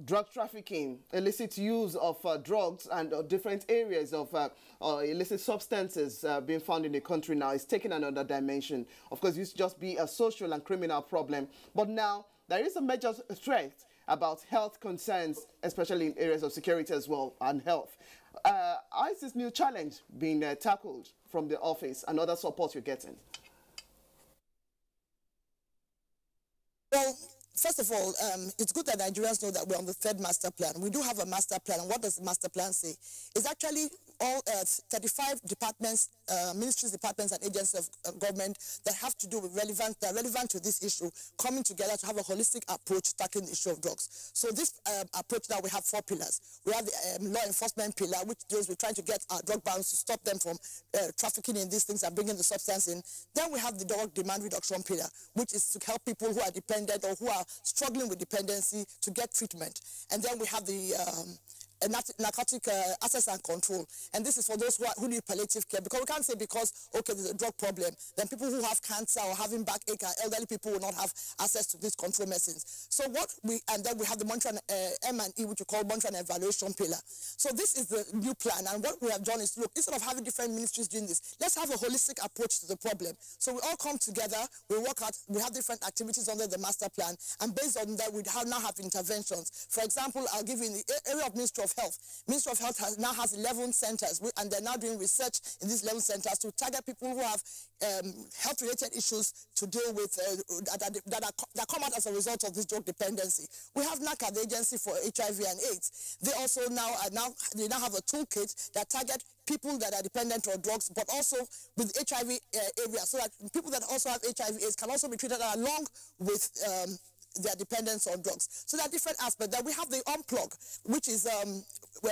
drug trafficking, illicit use of drugs and different areas of illicit substances being found in the country now is taking another dimension. Of course, it used to just be a social and criminal problem, but now there is a major threat about health concerns, especially in areas of security as well, and health. How is this new challenge being tackled from the office, and other support you're getting? Well, first of all, it's good that Nigerians know that we're on the third master plan. We do have a master plan, and what does the master plan say? It's actually all 35 departments, ministries, departments, and agencies of government that have to do with that are relevant to this issue, coming together to have a holistic approach to tackling the issue of drugs. So this approach now, we have 4 pillars. We have the law enforcement pillar, which deals with trying to get our drug barons to stop them from trafficking in these things and bringing the substance in. Then we have the drug demand reduction pillar, which is to help people who are dependent or who are struggling with dependency to get treatment. And then we have the narcotic access and control, and this is for those who need palliative care, because we can't say because there's a drug problem, then people who have cancer or having backache, elderly people will not have access to these control medicines. So and then we have the monitoring M&E, which we call monitoring and evaluation pillar. So this is the new plan, and what we have done is, look, instead of having different ministries doing this, let's have a holistic approach to the problem. So we all come together, we work out, we have different activities under the master plan, and based on that we now have interventions. For example, I'll give you in the area of Ministry of of Health. Ministry of Health now has 11 centers, and they're now doing research in these 11 centers to target people who have health-related issues to deal with that come out as a result of this drug dependency. We have NACA, the Agency for HIV and AIDS. They also now have a toolkit that target people that are dependent on drugs, but also with HIV area, so that people that also have HIV/AIDS can also be treated along with their dependence on drugs. So there are different aspects. Then we have the Unplug, which is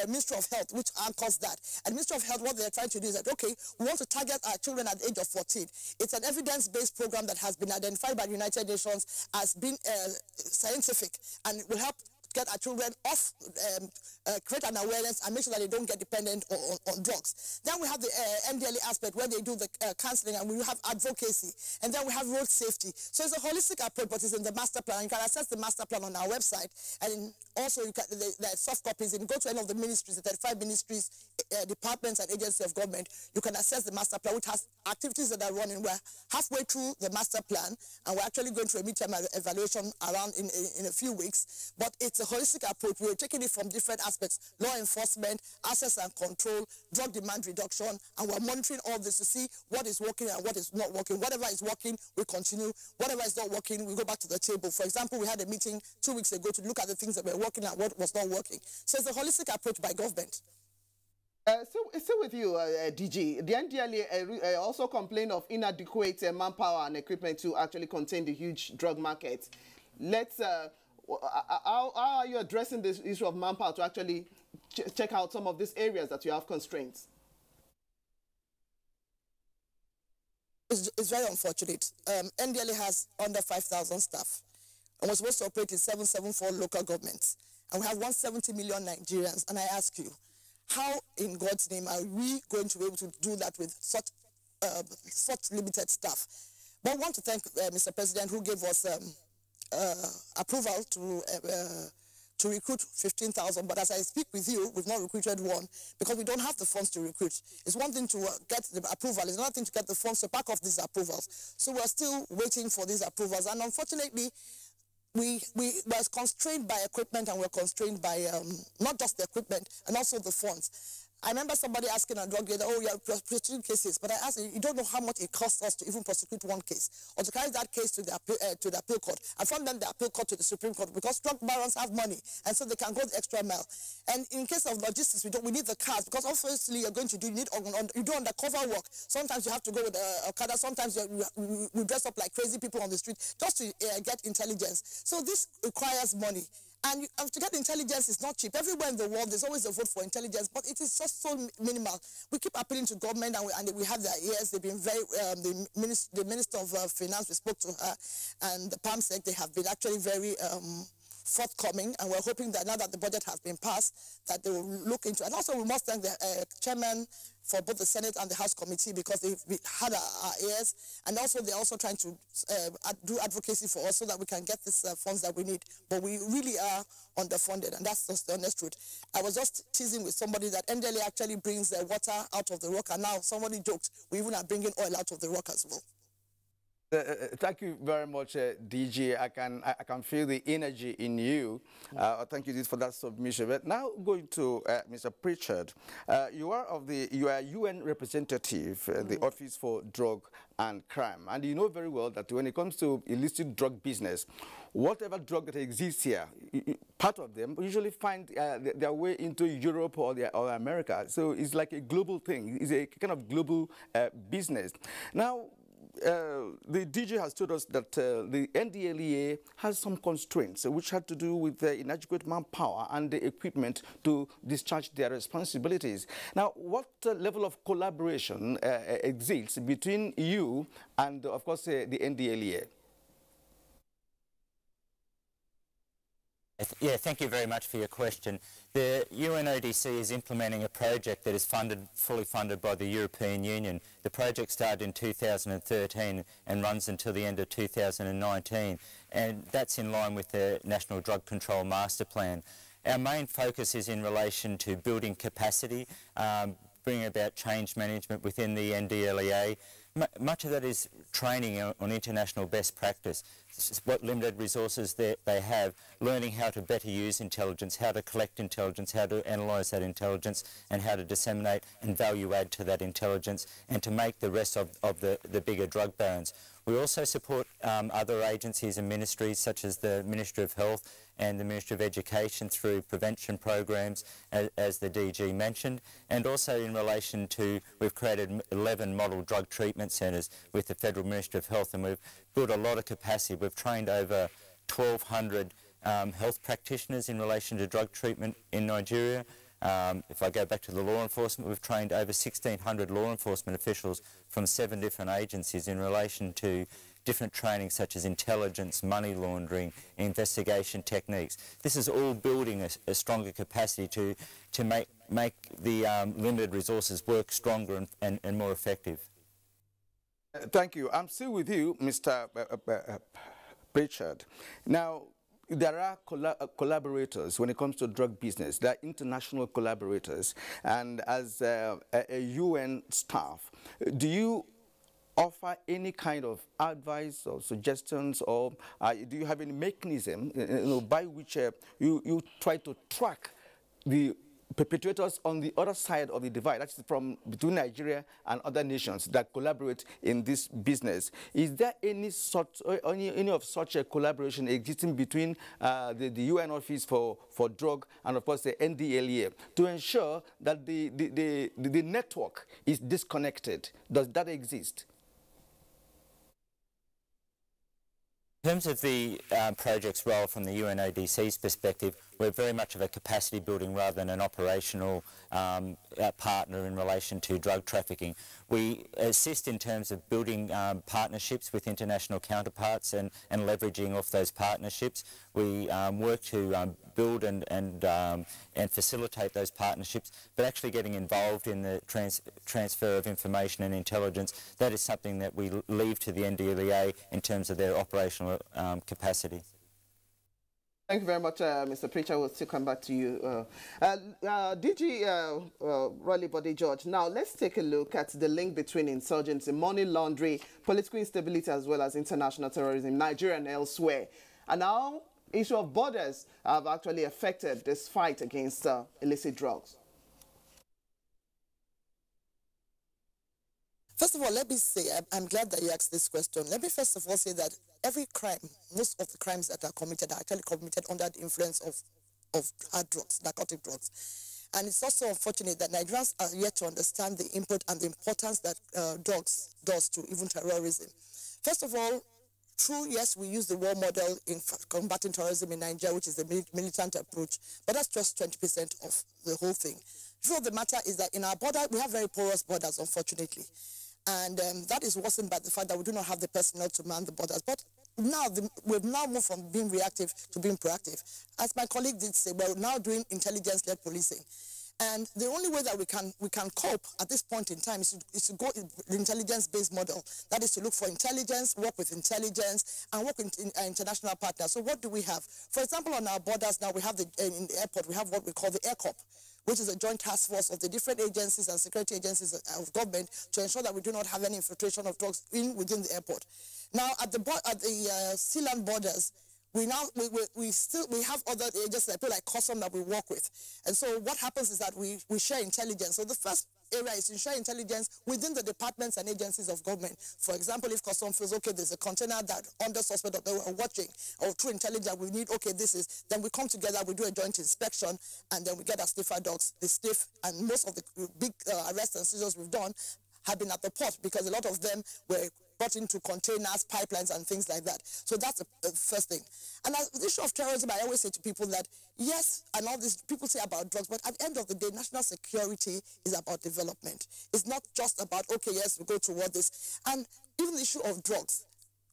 Ministry of Health, which anchors that. And Ministry of Health, what they're trying to do is that, okay, we want to target our children at the age of 14. It's an evidence-based program that has been identified by the United Nations as being scientific, and will help get our children off, create an awareness and make sure that they don't get dependent on drugs. Then we have the NDLA aspect where they do the counseling, and we have advocacy, and then we have road safety. So it's a holistic approach, but it's in the master plan. You can access the master plan on our website, and also you can, the soft copies. You can go to any of the ministries, the 35 ministries, departments and agencies of government. You can access the master plan, which has activities that are running. We're halfway through the master plan, and we're actually going through a midterm evaluation around in a few weeks. But it's a holistic approach. We're taking it from different aspects: law enforcement, access and control, drug demand reduction, and we're monitoring all this to see what is working and what is not working. Whatever is working, we continue. Whatever is not working, we go back to the table. For example, we had a meeting 2 weeks ago to look at the things that were working and what was not working. So it's a holistic approach by government. Still with you, DG. The NDLA also complained of inadequate manpower and equipment to actually contain the huge drug market. Let's how are you addressing this issue of manpower to actually check out some of these areas that you have constraints? It's very unfortunate. NDLA has under 5,000 staff, and we're supposed to operate in 774 local governments, and we have 170 million Nigerians. And I ask you, how in God's name are we going to be able to do that with such limited staff? But I want to thank Mr. President, who gave us approval to recruit 15,000. But as I speak with you, we've not recruited one because we don't have the funds to recruit. It's one thing to get the approval. It's another thing to get the funds to back off these approvals. So we're still waiting for these approvals. And unfortunately, we were constrained by equipment, and we're constrained by not just the equipment, and also the funds. I remember somebody asking a drug dealer, oh, you're prosecuting cases, but I asked, you don't know how much it costs us to even prosecute one case, or to carry that case to the appeal court, and from them the appeal court to the Supreme Court, because drug barons have money, and so they can go the extra mile. And in case of logistics, we need the cars, because obviously you need you do undercover work. Sometimes you have to go with Okada, sometimes we dress up like crazy people on the street just to get intelligence. So this requires money. And to get intelligence is not cheap. Everywhere in the world, there's always a vote for intelligence, but it is just so minimal. We keep appealing to government, and we have their ears. They've been very, the Minister of Finance, we spoke to her, and the PAMSEC, they have been actually very forthcoming, and we're hoping that now that the budget has been passed, that they will look into it. And also, we must thank the chairman for both the Senate and the House Committee, because they've had our ears, and also they're also trying to do advocacy for us so that we can get these funds that we need. But we really are underfunded, and that's just the honest truth. I was just teasing with somebody that NDLA actually brings water out of the rock, and now somebody joked, we even are bringing oil out of the rock as well. Thank you very much, DG. I can feel the energy in you. Thank you for that submission. But now going to Mr. Pritchard, you are a UN representative, the Office for Drug and Crime, and you know very well that when it comes to illicit drug business, whatever drug that exists here, part of them usually find their way into Europe or America. So it's like a global thing. It's a kind of global business. Now, the DG has told us that the NDLEA has some constraints which had to do with inadequate manpower and the equipment to discharge their responsibilities. Now, what level of collaboration exists between you and, of course, the NDLEA? Yeah, thank you very much for your question. The UNODC is implementing a project that is fully funded by the European Union. The project started in 2013 and runs until the end of 2019, and that's in line with the National Drug Control Master Plan. Our main focus is in relation to building capacity, bringing about change management within the NDLEA, much of that is training on international best practice. This is what limited resources they have, learning how to better use intelligence, how to collect intelligence, how to analyse that intelligence, and how to disseminate and value add to that intelligence, and to make the rest of the bigger drug barons. We also support other agencies and ministries such as the Ministry of Health and the Ministry of Education through prevention programs, as the DG mentioned, and also in relation to, we've created 11 model drug treatment centres with the Federal Ministry of Health, and we've built a lot of capacity. We've trained over 1,200 health practitioners in relation to drug treatment in Nigeria. If I go back to the law enforcement, we've trained over 1,600 law enforcement officials from 7 different agencies in relation to different training such as intelligence, money laundering, investigation techniques. This is all building a stronger capacity to make the limited resources work stronger and more effective. Thank you. I'm still with you, Mr. Pritchard. Now, there are collaborators when it comes to drug business. There are international collaborators. And as a UN staff, do you offer any kind of advice or suggestions, or do you have any mechanism by which you try to track the perpetrators on the other side of the divide, that's from between Nigeria and other nations that collaborate in this business? Is there any of such a collaboration existing between the UN Office for Drug and, of course, the NDLEA to ensure that the network is disconnected? Does that exist? In terms of the project's role from the UNODC's perspective, we're very much of a capacity building rather than an operational partner in relation to drug trafficking. We assist in terms of building partnerships with international counterparts and leveraging off those partnerships. We work to build and facilitate those partnerships, but actually getting involved in the transfer of information and intelligence, that is something that we leave to the NDLEA in terms of their operational capacity. Thank you very much, Mr. Preacher. We'll still come back to you. DG Rolly Body George, now let's take a look at the link between insurgency, money laundering, political instability, as well as international terrorism in Nigeria and elsewhere. And now, issue of borders have actually affected this fight against illicit drugs. First of all, let me say, I'm glad that you asked this question. Let me first of all say that every crime, most of the crimes that are committed are actually committed under the influence of hard drugs, narcotic drugs. And it's also unfortunate that Nigerians are yet to understand the input and the importance that drugs does to even terrorism. First of all, true, yes, we use the war model in combating terrorism in Nigeria, which is the militant approach, but that's just 20% of the whole thing. The truth of the matter is that in our border, we have very porous borders, unfortunately. And that is worsened by the fact that we do not have the personnel to man the borders. But now, we've now moved from being reactive to being proactive. As my colleague did say, we're now doing intelligence-led policing. And the only way that we can cope at this point in time is to go in the intelligence-based model. That is to look for intelligence, work with intelligence, and work with international partners. So what do we have? For example, on our borders now, we have in the airport, we have what we call the Air Corps, which is a joint task force of the different agencies and security agencies of government to ensure that we do not have any infiltration of drugs within the airport. Now, at the sea land borders, we have other agencies like Custom that we work with. And so what happens is that we share intelligence. So the first area is to share intelligence within the departments and agencies of government. For example, if Custom feels, okay, there's a container that under suspect that they were watching, or through intelligence we need, okay, then we come together, we do a joint inspection, and then we get our sniffer dogs. They sniff, and most of the big arrests and seizures we've done have been at the port, because a lot of them were brought into containers, pipelines, and things like that. So that's the first thing. And as the issue of terrorism, I always say to people that, yes, and all this, people say about drugs, but at the end of the day, national security is about development. It's not just about, okay, yes, we go toward this. And even the issue of drugs,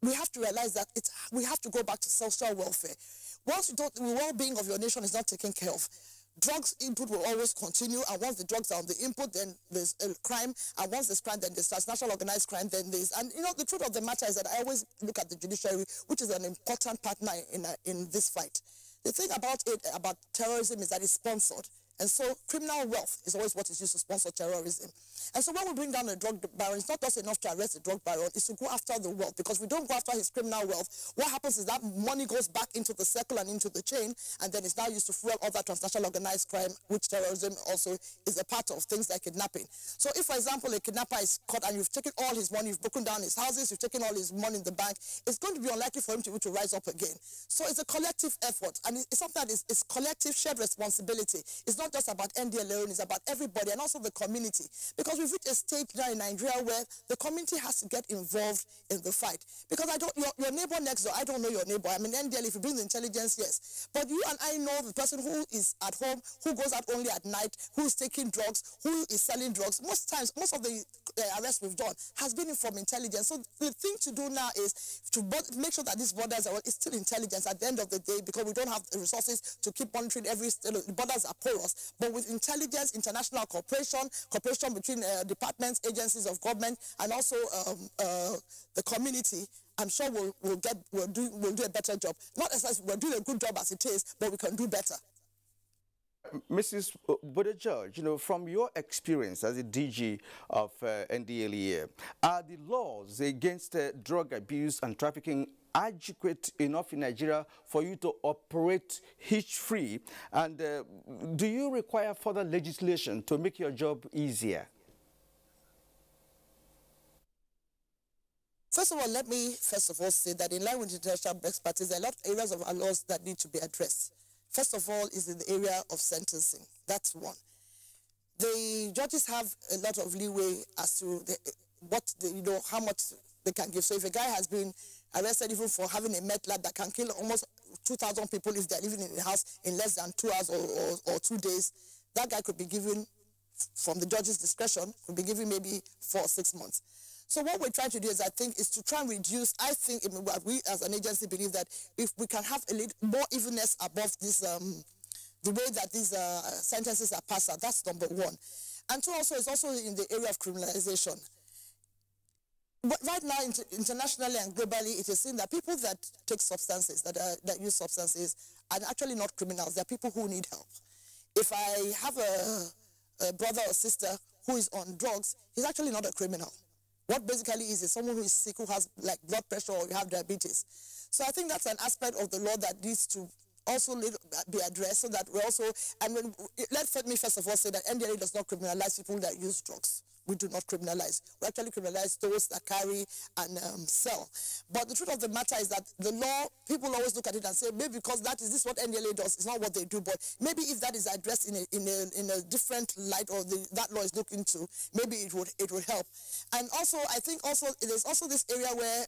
we have to realize that we have to go back to social welfare. Once the well-being of your nation is not taken care of, drugs input will always continue, and once the drugs are on the input, then there's a crime, and once there's crime, then there's transnational organized crime, then there's, and the truth of the matter is that I always look at the judiciary, which is an important partner in this fight. The thing about terrorism is that it's sponsored, And so criminal wealth is always what is used to sponsor terrorism. And so when we bring down the drug baron, it's not just enough to arrest the drug baron, it's to go after the wealth. Because if we don't go after his criminal wealth, what happens is that money goes back into the circle and into the chain, and then it's now used to fuel other transnational organized crime, which terrorism also is a part of, things like kidnapping. So if, for example, a kidnapper is caught and you've taken all his money, you've broken down his houses, you've taken all his money in the bank, it's going to be unlikely for him to rise up again. So it's a collective effort, and it's something that is collective shared responsibility. It's not just about NDA alone, it's about everybody and also the community. Because we've reached a stage now in Nigeria where the community has to get involved in the fight. Because your neighbor next door, I don't know your neighbor. I mean, NDL, if you bring the intelligence, yes. But you and I know the person who is at home, who goes out only at night, who's taking drugs, who is selling drugs. Most times, most of the arrests we've done has been from intelligence. So the thing to do now is to make sure that these borders are still intelligence at the end of the day, because we don't have the resources to keep monitoring every state. The borders are porous. But with intelligence, international cooperation between departments, agencies of government, and also the community, I'm sure we'll do a better job. Not as we're doing a good job as it is, but we can do better. Mrs. Bode-George, you know, from your experience as a DG of NDLEA, are the laws against drug abuse and trafficking adequate enough in Nigeria for you to operate hitch-free? And do you require further legislation to make your job easier? First of all, let me say that in line with international best practice, there are a lot of areas of our laws that need to be addressed. First of all is in the area of sentencing. That's one. The judges have a lot of leeway as to how much they can give. So if a guy has been arrested even for having a meth lab that can kill almost 2,000 people if they're living in a house in less than 2 hours or 2 days, that guy could be given, from the judge's discretion, could be given maybe 4 or 6 months. So what we're trying to do is, to try and reduce, we as an agency believe that if we can have a little more evenness above this, the way that these sentences are passed out, that's number one. And two, also, is also in the area of criminalization. But right now, internationally and globally, it is seen that people that take substances, that use substances, are actually not criminals. They're people who need help. If I have a brother or sister who is on drugs, he's actually not a criminal. What basically is someone who is sick, who has like blood pressure or you have diabetes. So I think that's an aspect of the law that needs to also be addressed, so that we also, and let me first of all say that NDLEA does not criminalize people that use drugs. We do not criminalize. We actually criminalize those that carry and sell. But the truth of the matter is that the law, people always look at it and say, maybe because this is what NDLEA does, it's not what they do, but maybe if that is addressed in a different light, or that law is looked into, maybe it would help. And also, I think also, there's also this area where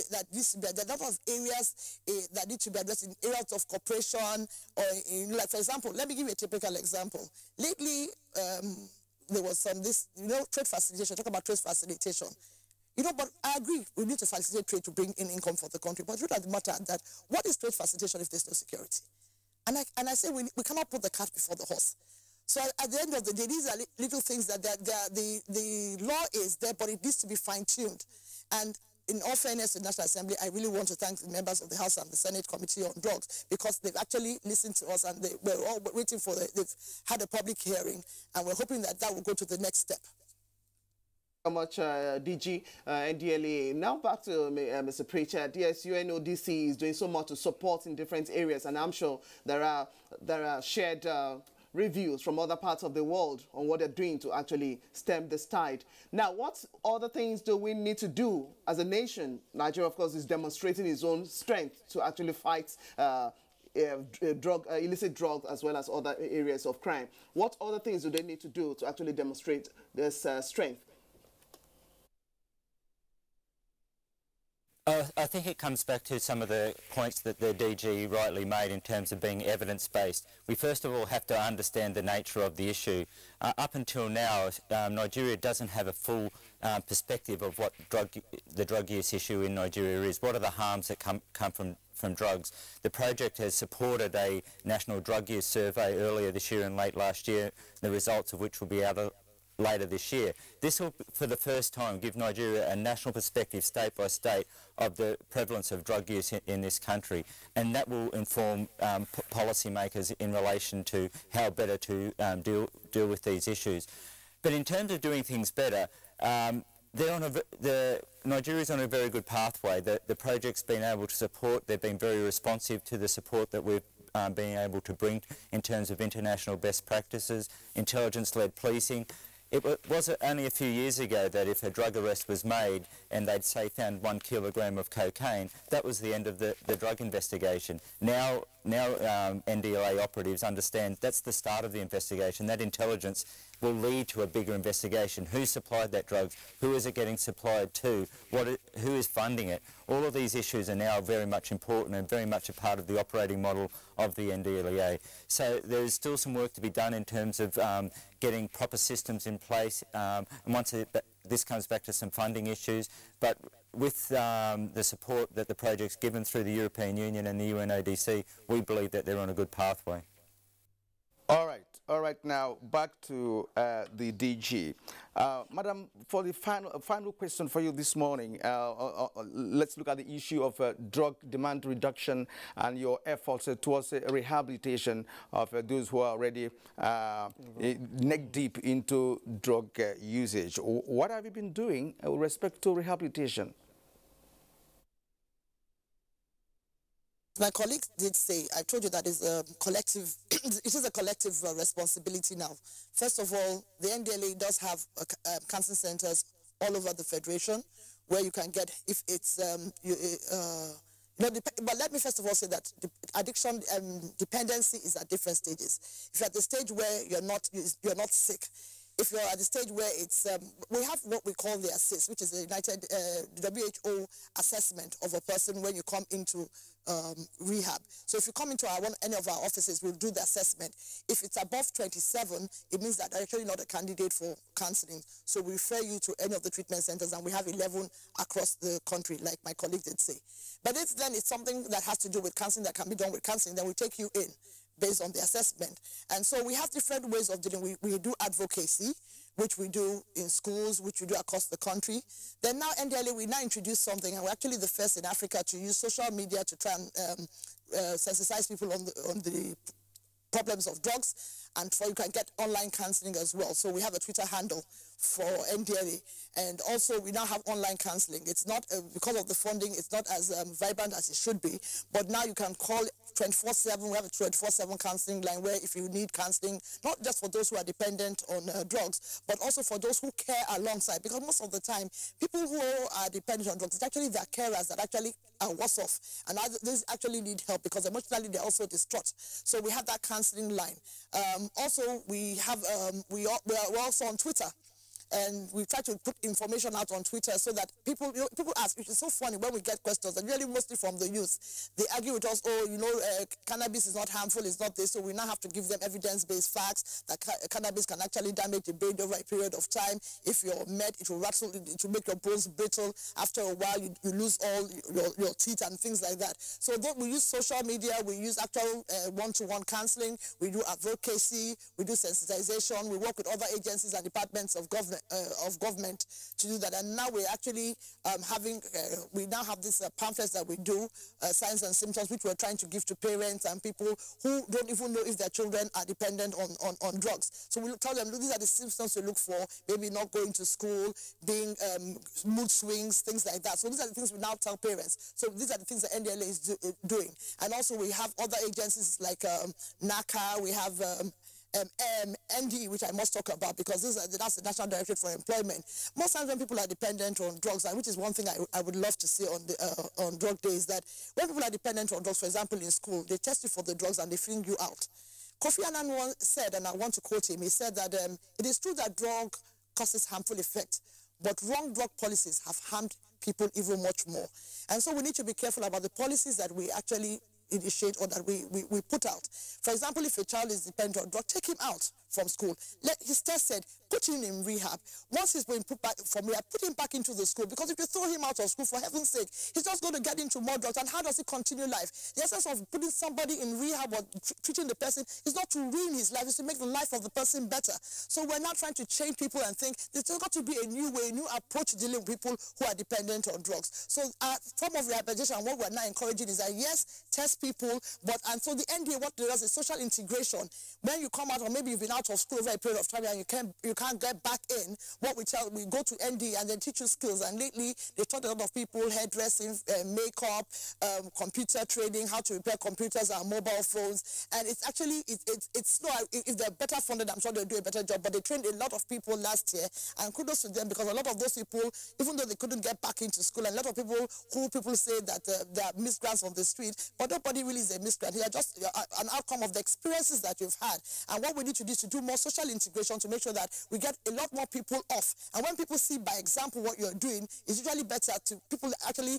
there are a lot of areas that need to be addressed in areas of cooperation, or like, for example, let me give you a typical example. Lately, there was trade facilitation, talk about trade facilitation. But I agree, we need to facilitate trade to bring in income for the country. But the truth of the matter is that, what is trade facilitation if there's no security? And I say we cannot put the cart before the horse. So at the end of the day, these are little things that the law is there, but it needs to be fine-tuned. And in all fairness to the National Assembly, I really want to thank the members of the House and the Senate Committee on Drugs, because they've actually listened to us, and we're all waiting for they've had a public hearing, and we're hoping that will go to the next step. Thank you so much, DG NDLEA. Now back to Mr. Pritchard. Yes, UNODC is doing so much to support in different areas, and I'm sure there are shared reviews from other parts of the world on what they're doing to actually stem this tide. Now, what other things do we need to do as a nation? Nigeria, of course, is demonstrating its own strength to actually fight illicit drugs as well as other areas of crime. What other things do they need to do to actually demonstrate this strength? I think it comes back to some of the points that the DG rightly made in terms of being evidence-based. We first of all have to understand the nature of the issue. Up until now, Nigeria doesn't have a full perspective of what the drug use issue in Nigeria is. What are the harms that come from drugs? The project has supported a national drug use survey earlier this year and late last year, the results of which will be out later this year. This will, for the first time, give Nigeria a national perspective, state by state, of the prevalence of drug use in this country, and that will inform policymakers in relation to how better to deal with these issues. But in terms of doing things better, Nigeria's on a very good pathway. The project's been able to support, they've been very responsive to the support that we've been able to bring in terms of international best practices, intelligence-led policing. It was only a few years ago that if a drug arrest was made and they'd say found 1 kilogram of cocaine, that was the end of the drug investigation. Now NDLA operatives understand that's the start of the investigation. That intelligence will lead to a bigger investigation. Who supplied that drug? Who is it getting supplied to? Who is funding it? All of these issues are now very much important and very much a part of the operating model of the NDLEA. So there's still some work to be done in terms of getting proper systems in place. And once this comes back to some funding issues, but with the support that the project's given through the European Union and the UNODC, we believe that they're on a good pathway. All right, now back to the DG. Madam, for the final question for you this morning, let's look at the issue of drug demand reduction and your efforts towards rehabilitation of those who are already neck deep into drug usage. What have you been doing with respect to rehabilitation? My colleague did say, I told you that it's a collective, it is a collective responsibility now. First of all, the NDLA does have counseling centers all over the Federation where you can get, if it's, but let me first of all say that addiction dependency is at different stages. If you're at the stage where you're not sick, if you're at the stage where it's, we have what we call the assist, which is the WHO assessment of a person when you come into rehab. So if you come into any of our offices, we'll do the assessment. If it's above 27, it means that they're actually not a candidate for counseling. So we refer you to any of the treatment centers, and we have 11 across the country, like my colleague did say. But if then it's something that has to do with counseling that can be done with counseling, then we take you in based on the assessment. And so we have different ways of dealing. We do advocacy, which we do in schools, which we do across the country. Then now NDLA, we now introduce something, and we're actually the first in Africa to use social media to try and sensitize people on the problems of drugs, and you can get online counseling as well. So we have a Twitter handle for NDLA, and also we now have online counseling. It's not, because of the funding, it's not as vibrant as it should be, but now you can call 24/7. We have a 24/7 counseling line where if you need counseling, not just for those who are dependent on drugs, but also for those who care alongside, because most of the time, people who are dependent on drugs, it's actually their carers that actually are worse off, and these actually need help because emotionally they're also distraught. So we have that counseling line. Also, we have we're also on Twitter. And we try to put information out on Twitter so that people ask, which is so funny when we get questions, and really mostly from the youth. They argue with us, oh, cannabis is not harmful, it's not this, so we now have to give them evidence-based facts that cannabis can actually damage the brain over a period of time. If you're med, it will make your bones brittle. After a while, you lose all your teeth and things like that. So we use social media, we use actual one-to-one counseling, we do advocacy, we do sensitization, we work with other agencies and departments of government to do that. And now we're actually we now have these pamphlets that we do, signs and symptoms, which we're trying to give to parents and people who don't even know if their children are dependent on drugs. So we tell them, these are the symptoms to look for, maybe not going to school, being mood swings, things like that. So these are the things we now tell parents. So these are the things that NDLA is doing. And also we have other agencies like NACA, we have ND, which I must talk about because that's the National Directorate for Employment. Most times when people are dependent on drugs, and which is one thing I would love to see on drug days, that when people are dependent on drugs, for example in school, they test you for the drugs and they fling you out. Kofi Annan once said, and I want to quote him, he said that it is true that drug causes harmful effects, but wrong drug policies have harmed people even much more. And so we need to be careful about the policies that we actually initiate or that we put out. For example, if a child is dependent on drug, take him out from school. His test said, put him in rehab. Once he's been put back from rehab, put him back into the school, because if you throw him out of school, for heaven's sake, he's just going to get into more drugs. And how does he continue life? The essence of putting somebody in rehab or treating the person is not to ruin his life, it's to make the life of the person better. So we're not trying to change people and think there's got to be a new way, a new approach to dealing with people who are dependent on drugs. So form of rehabilitation, and what we're now encouraging is that yes, test people, and so the NDA, what it does is social integration. When you come out, or maybe you've been out of school over a period of time and you can't get back in, what we go to NDA and then teach you skills. And lately they taught a lot of people hairdressing, makeup, computer trading, how to repair computers and mobile phones. And it's actually it's not, if they're better funded, I'm sure they'll do a better job. But they trained a lot of people last year, and kudos to them, because a lot of those people, even though they couldn't get back into school, and a lot of people say that they are miscreants on the street, but nobody really is a miscreant. They are just an outcome of the experiences that you've had. And what we need to do is to do more social integration to make sure that we get a lot more people off. And when people see by example what you're doing, it's usually better to people actually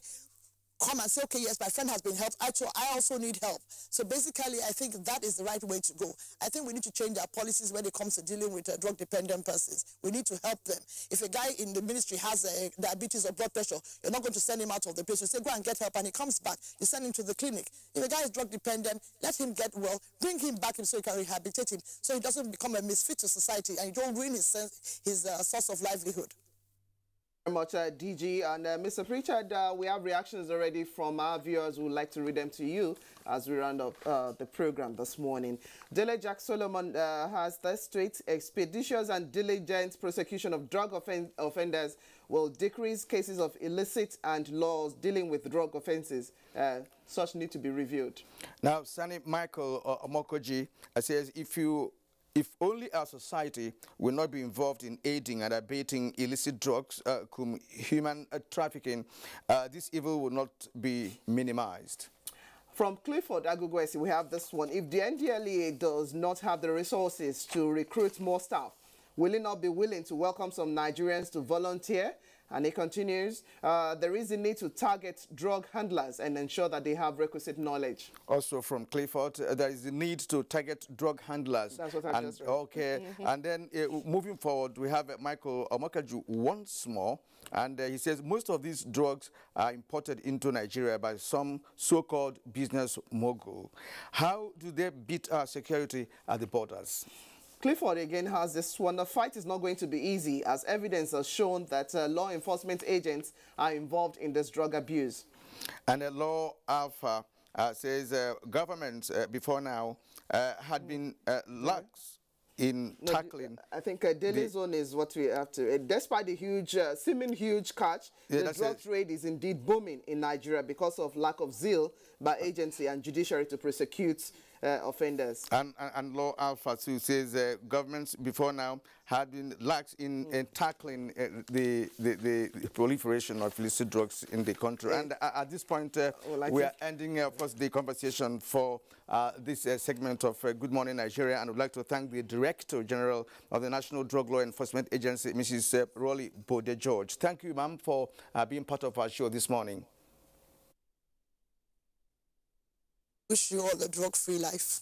come and say, okay, yes, my friend has been helped. I also need help. So basically, I think that is the right way to go. I think we need to change our policies when it comes to dealing with drug-dependent persons. We need to help them. If a guy in the ministry has diabetes or blood pressure, you're not going to send him out of the place. You say, go and get help, and he comes back. You send him to the clinic. If a guy is drug-dependent, let him get well, bring him back so you can rehabilitate him, so he doesn't become a misfit to society, and you don't ruin his source of livelihood. Very much, DG. And Mr. Pritchard, we have reactions already from our viewers who would like to read them to you as we round up the program this morning. Dele Jack Solomon has this tweet: expeditious and diligent prosecution of drug offenders will decrease cases of illicit, and laws dealing with drug offenses. Such need to be reviewed. Now, Sani Michael Omokoji says, if only our society will not be involved in aiding and abating illicit drugs, human trafficking, this evil will not be minimized. From Clifford Agugwesi, we have this one. If the NDLEA does not have the resources to recruit more staff, will it not be willing to welcome some Nigerians to volunteer? And he continues, there is a need to target drug handlers and ensure that they have requisite knowledge. Also from Clifford, there is a need to target drug handlers. That's what I just read. Okay, and then moving forward, we have Michael Omakaju once more, and he says most of these drugs are imported into Nigeria by some so-called business mogul. How do they beat our security at the borders? Clifford again has this one. The fight is not going to be easy, as evidence has shown that law enforcement agents are involved in this drug abuse. And Law Alpha says governments before now had been lax in tackling. I think daily zone is what we have to. Despite the huge, seeming huge catch, the drug trade is indeed booming in Nigeria because of lack of zeal by agency and judiciary to prosecute offenders. And Law Alpha too says governments before now had been lax in tackling the proliferation of illicit drugs in the country. And at this point, we are ending, of course, the conversation for this segment of Good Morning Nigeria. And I would like to thank the Director General of the National Drug Law Enforcement Agency, Mrs. Rolly Bode George. Thank you, ma'am, for being part of our show this morning. Wish you all a drug-free life.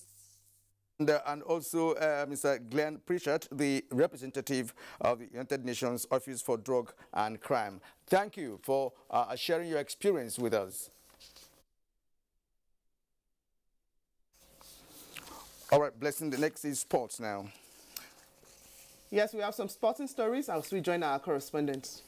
And also Mr. Glenn Pritchard, the representative of the United Nations Office for Drug and Crime. Thank you for sharing your experience with us. All right, Blessing, the next is sports now. Yes, we have some sporting stories as we join our correspondents.